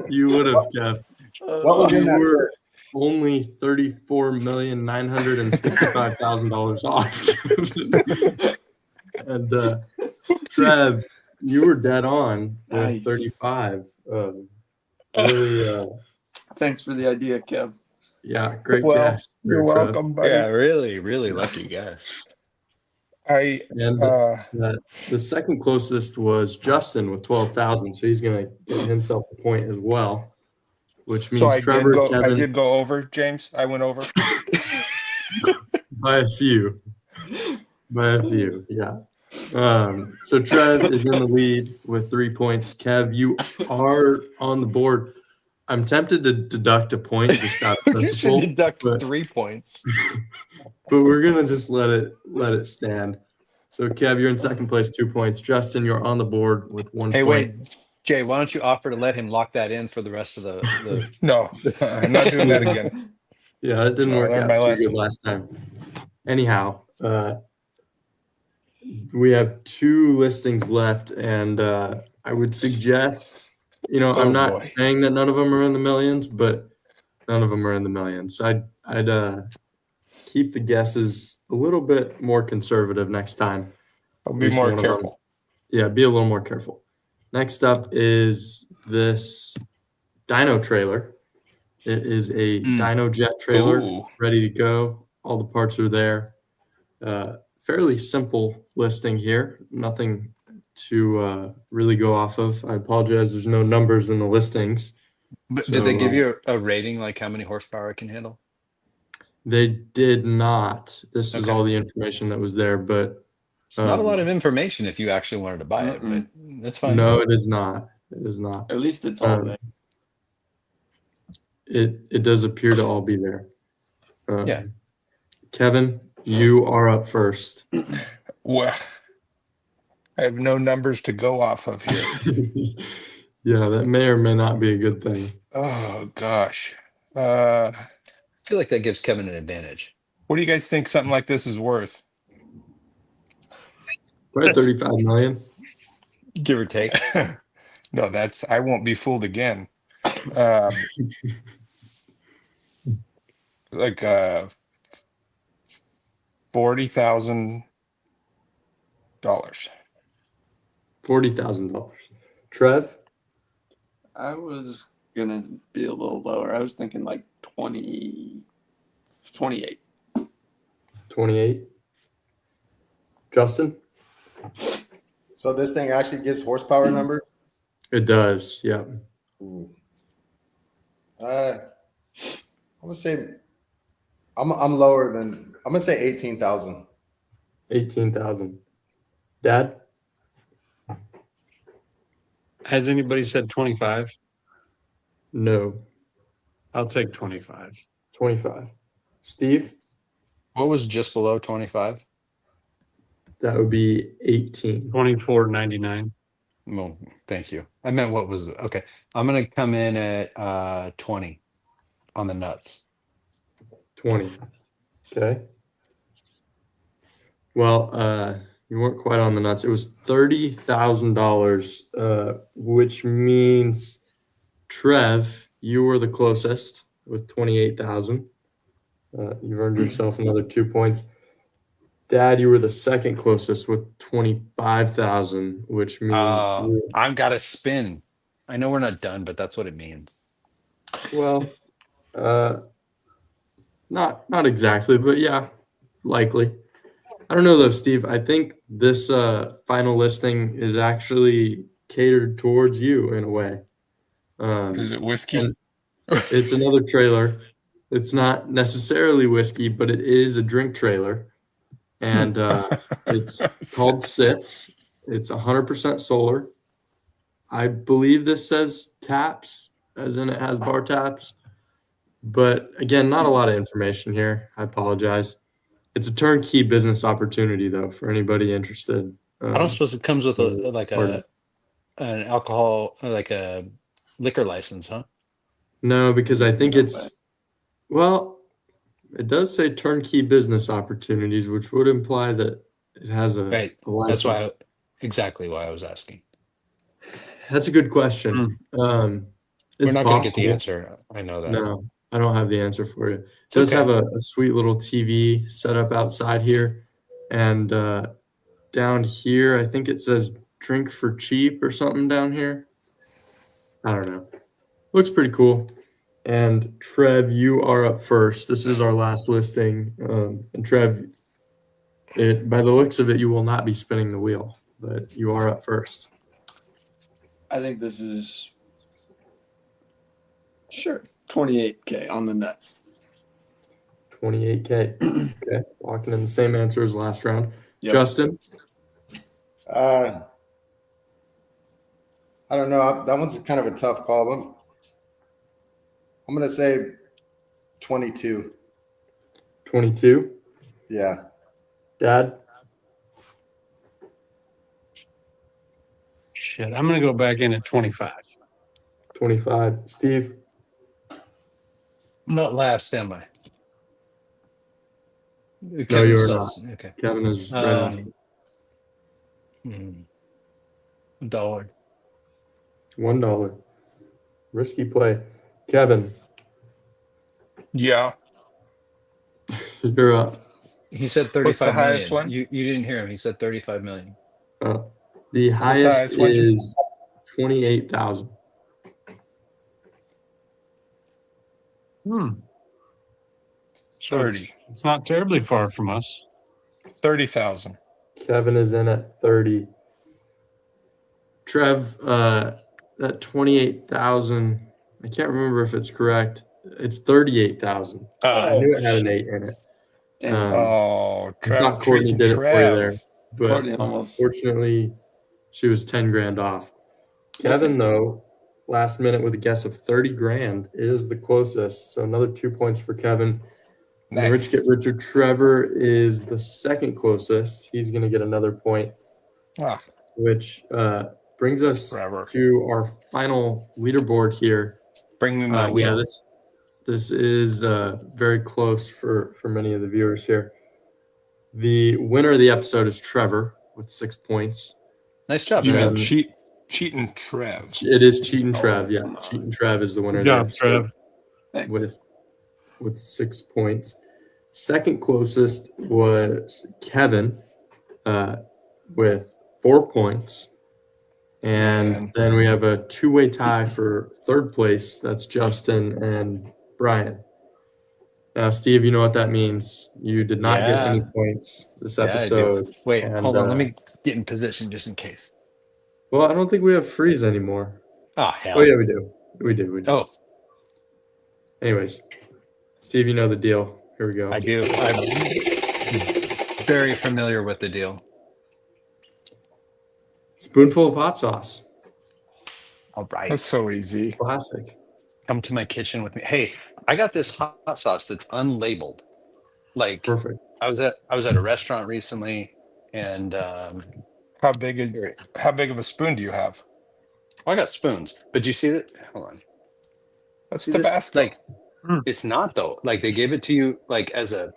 you would have, Gav. What was in You that? were only $34,965,000 off. And Trev, you were dead on with Nice. 35. Really, Thanks for the idea, Kev. yeah, great Well, guess. You're there, Trev. welcome, buddy. Yeah, really lucky guess. I And the second closest was Justin with 12,000, so he's going to get himself a point as well, which means so I Trevor, did go. Kevin, I did go over, James. I went over. by a few. By a few, yeah. So Trev is in the lead with 3 points. Kev, you are on the board. I'm tempted to deduct a point just out of You should principle, deduct but 3 points. we're gonna just let it stand. So Kev, you're in second place, 2 points. Justin, you're on the board with 1 Hey, point. wait, Jay, why don't you offer to let him lock that in for the rest of the No, I'm not doing that again. Yeah, it didn't I work learned out my too lesson. good last time. Anyhow, we have 2 listings left, and I would suggest, Oh, I'm not boy. saying that none of them are in the millions, but none of them are in the millions. I'd keep the guesses a little bit more conservative next time. I'll At be least more one of them. careful. Yeah, be a little more careful. Next up is this dyno trailer. It is a dyno jet trailer. Ooh. It's ready to go. All the parts are there. Fairly simple listing here. Nothing to really go off of. I apologize. There's no numbers in the listings. But So, did they give you a rating, like how many horsepower it can handle? They did not. This is Okay. all the information that was there, but It's not a lot of information if you actually wanted to buy it, but that's fine. no, it is not. It is not. At least it's all there. It does appear to all be there. Yeah. Kevin, you are up first. Well, I have no numbers to go off of here. Yeah, that may or may not be a good thing. Oh gosh. I feel like that gives Kevin an advantage. What do you guys think something like this is worth? Probably 35 million. Give or take. No, I won't be fooled again. Like $40,000. $40,000. Trev? I was gonna be a little lower. I was thinking like 28. 28. Justin? So this thing actually gives horsepower numbers. It does, yeah. Ooh. I would say I'm lower than I'm gonna say 18,000. 18,000. Dad? Has anybody said 25? No. I'll take 25. 25. Steve? What was just below 25? That would be 18. 24.99. Well, thank you. I meant what was okay. I'm gonna come in at 20 on the nuts. 20. Okay. Well, you weren't quite on the nuts. It was $30,000, which means Trev, you were the closest with 28,000. You've earned yourself another 2 points. Dad, you were the second closest with 25,000, which means I've got to spin. I know we're not done, but that's what it means. well, not exactly, but yeah, likely. I don't know though, Steve. I think this final listing is actually catered towards you in a way. Is it whiskey? And it's another trailer. It's not necessarily whiskey, but it is a drink trailer. And it's called Sits. It's 100% solar. I believe this says taps, as in it has bar taps. But again, not a lot of information here. I apologize. It's a turnkey business opportunity, though, for anybody interested. I don't suppose it comes with an alcohol, like a liquor license, huh? No, because I think it's it does say turnkey business opportunities, which would imply that it has a license. That's exactly why I was asking. That's a good question. We're not going to get the answer. I know that. No, I don't have the answer for you. It does have a sweet little TV set up outside here. And down here, I think it says drink for cheap or something down here. I don't know. Looks pretty cool. And Trev, you are up first. This is our last listing. And Trev, by the looks of it, you will not be spinning the wheel, but you are up first. I think this is sure 28K on the nuts. 28K. Okay, walking in the same answer as last round. Yep. Justin? I don't know. That one's kind of a tough call. I'm gonna say 22. 22. Yeah. Dad? Shit, I'm gonna go back in at 25. 25. Steve? I'm not last, am I? No, you're not. Okay. Kevin is right off. $1. $1. Risky play. Kevin, Yeah. you're up. He said What's the 35 highest million. one? You didn't hear him. He said 35 million. The highest highest one? is 28,000. So 30. It's not terribly far from us. 30,000. Kevin is in at 30. Trev, that 28,000, I can't remember if it's correct. It's 38,000. I knew it had an 8 in it. Damn. Oh, I Trev. thought Courtney did it for you there, but Courtney almost. unfortunately, she was 10 grand off. Kevin, though, last minute with a guess of 30 grand is the closest. So another 2 points for Kevin. And the Rich Get Richer Trevor is the second closest. He's going to get another point, which brings us Trevor. to our final leaderboard here. Bring me my wheel. Yeah, this is very close for many of the viewers here. The winner of the episode is Trevor with 6 points. Nice job, You Trev. mean cheating Trev. It is Cheatin' Trev. Yeah, Cheatin' Trev is the winner Good of the job, episode Trev. Thanks. with 6 points. Second closest was Kevin with 4 points. And then we have a two-way tie for third place. That's Justin and Brian. Now, Steve, you know what that means. You did not get any points this Yeah, I do. episode. Wait, and, hold on. Let me get in position just in case. Well, I don't think we have freeze anymore. Oh, hell. Oh, yeah, we do. We do. Oh, Anyways, Steve, you know the deal. Here we go. I do. I'm very familiar with the deal. Spoonful of hot sauce. All right. That's so easy. Classic. Come to my kitchen with me. Hey, I got this hot sauce that's unlabeled. Like Perfect. I was at a restaurant recently, and How big of a spoon do you have? I got spoons. But you see that? Hold on. That's See this? Tabasco. Like it's not though. Like they gave it to you like as a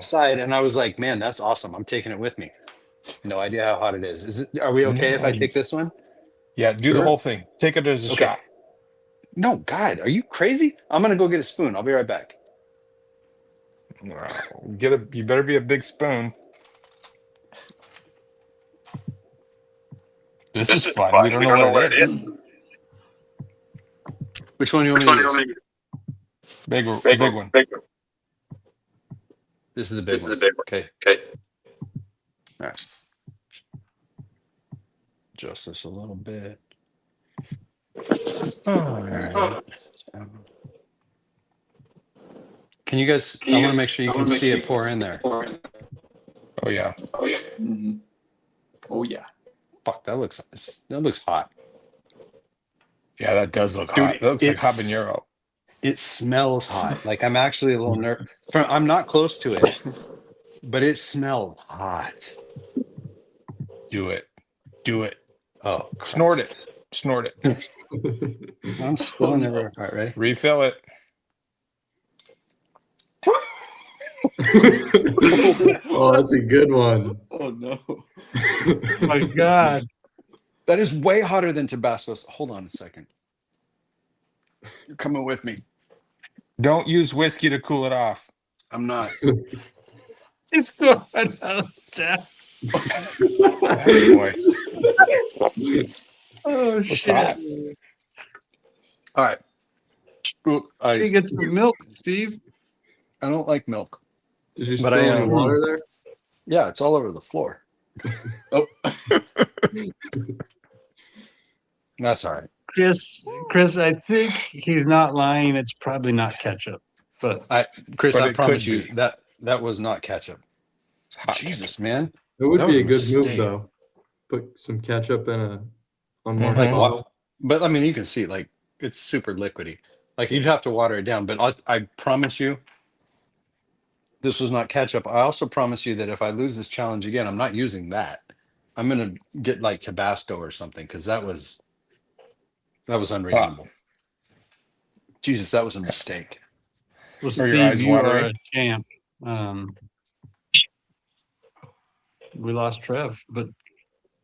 side, and I was like, man, that's awesome. I'm taking it with me. No idea how hot it is. Are we okay if I take this one? Yeah, do the whole thing. Take it as a shot. No, God, are you crazy? I'm gonna go get a spoon. I'll be right back. Wow. You better be a big spoon. This is fun. We don't know what it is. Which one do you want me to use? Big one. This is the big one. Okay. All right. Adjust this a little bit. All right. Can you guys? I want to make sure you can see it pour in there. Oh yeah. Mm-hmm. Oh yeah. Fuck, that looks hot. Yeah, that does look Dude, hot. That looks like habanero. It smells hot. Like I'm actually a little nervous. I'm not close to it, but it smells hot. Do it. Oh, Christ. Snort it. I'm spilling everywhere. All right, ready? Refill it. Oh, that's a good one. Oh no. Oh my God. That is way hotter than Tabasco. Hold on a second. You're coming with me. Don't use whiskey to cool it off. I'm not. It's going out of tap. Oh, boy. Oh, shit. hot? All right. You get some milk, Steve. I don't like milk. Did you But spill I any am- water there? Yeah, it's all over the floor. Oh. That's all right. Chris, I think he's not lying. It's probably not ketchup. But Chris, But I it promise could you be. that was not ketchup. It's hot. Jesus, man. It would That be a was a good move, mistake. though. Put some ketchup in on more Mhm. Like, bottle. but I mean, you can see like it's super liquidy. Like you'd have to water it down, but I promise you, this was not ketchup. I also promise you that if I lose this challenge again, I'm not using that. I'm gonna get like Tabasco or something because that was unreasonable. Jesus, that was a mistake. Well, Are your Steve, eyes you are watering? a champ. We lost Trev, but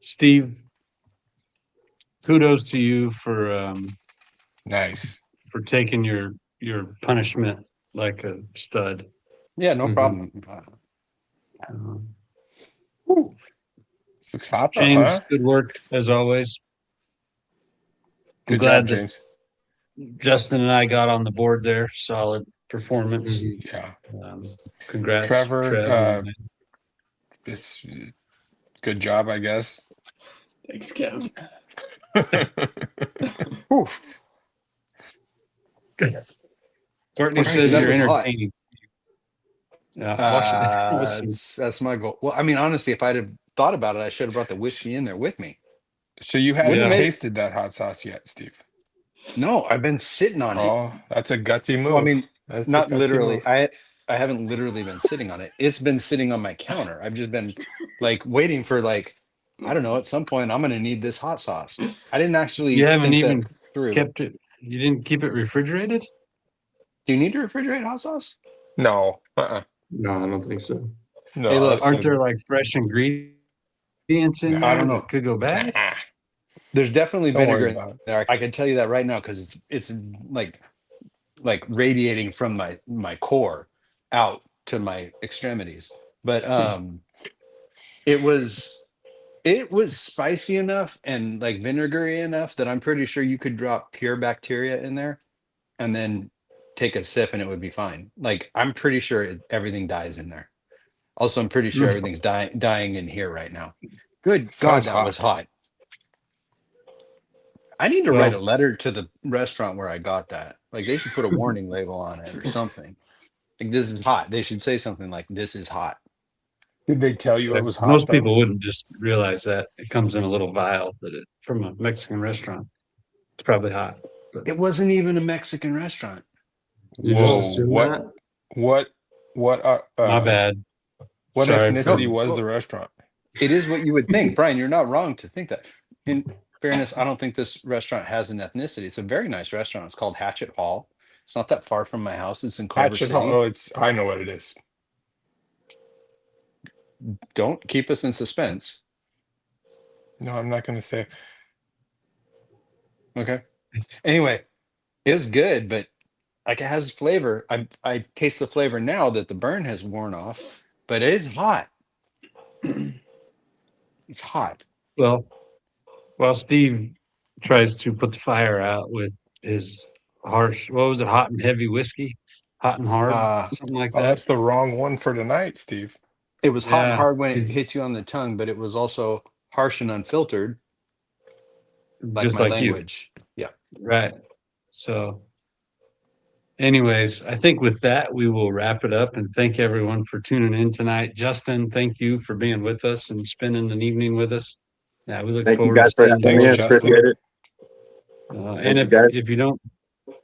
Steve, kudos to you Nice. for taking your punishment like a stud. Yeah, no Mhm. problem. This looks hot though, James, huh? good work as always. I'm Good glad job, that James. Justin and I got on the board there. Solid performance. Mhm. Yeah. Congrats, Trevor, Trev. it's good job, I guess. Thanks, Kev. Whew. Courtney Christ, says that you're was hot. entertaining. Yeah, awesome. That's my goal. Well, I mean, honestly, if I'd have thought about it, I should have brought the whiskey in there with me. So you haven't Yeah. tasted that hot sauce yet, Steve? No, I've been sitting on it. Oh, that's a gutsy move. Well, I mean, That's a not gutsy literally. move. I haven't literally been sitting on it. It's been sitting on my counter. I've just been like waiting for like, I don't know, at some point I'm gonna need this hot sauce. I didn't actually You haven't think even that through. kept it. You didn't keep it refrigerated? Do you need to refrigerate hot sauce? No. No, I don't think so. No. Hey, look, that's Aren't a- there like fresh ingredients in No, there I don't know. that could go bad? Ah, There's definitely don't vinegar worry in about it. there. I can tell you that right now because it's like radiating from my core out to my extremities. But it was spicy enough and like vinegary enough that I'm pretty sure you could drop pure bacteria in there and then take a sip and it would be fine. Like I'm pretty sure everything dies in there. Also, I'm pretty sure everything's dying in here right now. Good God, Sounds that hot. was hot. I need to write a letter to the restaurant where I got that. Like they should put a warning label on it or something. Like this is hot. They should say something like this is hot. Did they tell you it was hot? Most though? people wouldn't just realize that it comes in a little vial from a Mexican restaurant. It's probably hot. But It wasn't even a Mexican restaurant. You Whoa, just assume what- that? What? my bad. What Sorry. ethnicity No, was well- the restaurant? It is what you would think, Brian. You're not wrong to think that. In fairness, I don't think this restaurant has an ethnicity. It's a very nice restaurant. It's called Hatchet Hall. It's not that far from my house. It's in Culver Hatchet City. Hall. Oh, I know what it is. Don't keep us in suspense. No, I'm not going to say. Okay. Anyway, it was good, but like it has flavor. I taste the flavor now that the burn has worn off, but it is hot. It's hot. Well, while Steve tries to put the fire out with his harsh, what was it, hot and heavy whiskey? Hot and hard? Something like Oh, that. that's the wrong one for tonight, Steve. It was hot and Yeah, hard when it it's- hit you on the tongue, but it was also harsh and unfiltered, like Just my like you. language. Yeah. Right. So, anyways, I think with that, we will wrap it up and thank everyone for tuning in tonight. Justin, thank you for being with us and spending an evening with us. Yeah, we look Thank you forward guys to for seeing having Thanks, me. I you. Justin. appreciate it. And you, guys.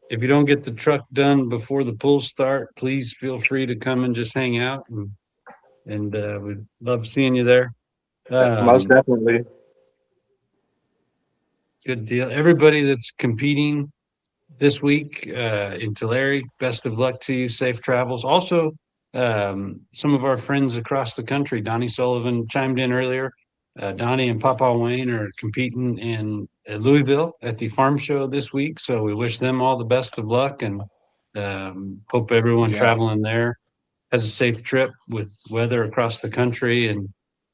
if you don't get the truck done before the pulls start, please feel free to come and just hang out, and we'd love seeing you there. Most definitely. Good deal. Everybody that's competing this week in Tulare, best of luck to you. Safe travels. Also, some of our friends across the country, Donnie Sullivan chimed in earlier. Donnie and Papa Wayne are competing in Louisville at the farm show this week. So we wish them all the best of luck and hope everyone Yeah. traveling there has a safe trip with weather across the country.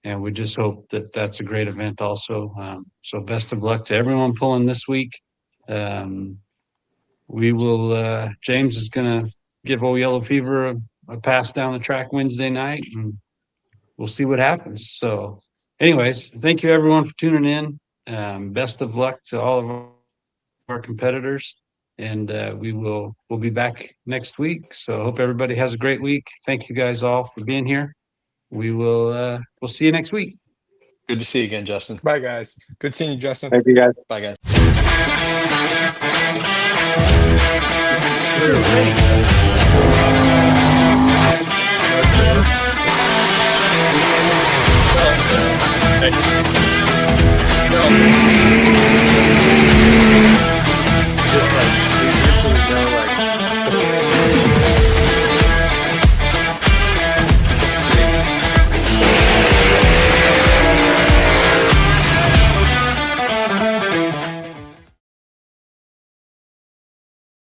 And we just hope that that's a great event also. So best of luck to everyone pulling this week. We will, James is going to give old Yellow Fever a pass down the track Wednesday night, and we'll see what happens. So anyways, thank you everyone for tuning in. Best of luck to all of our competitors, and we'll be back next week. So I hope everybody has a great week. Thank you guys all for being here. We'll see you next week. Good to see you again, Justin. Bye, guys. Good seeing you, Justin. Thank you guys. Bye, guys. No.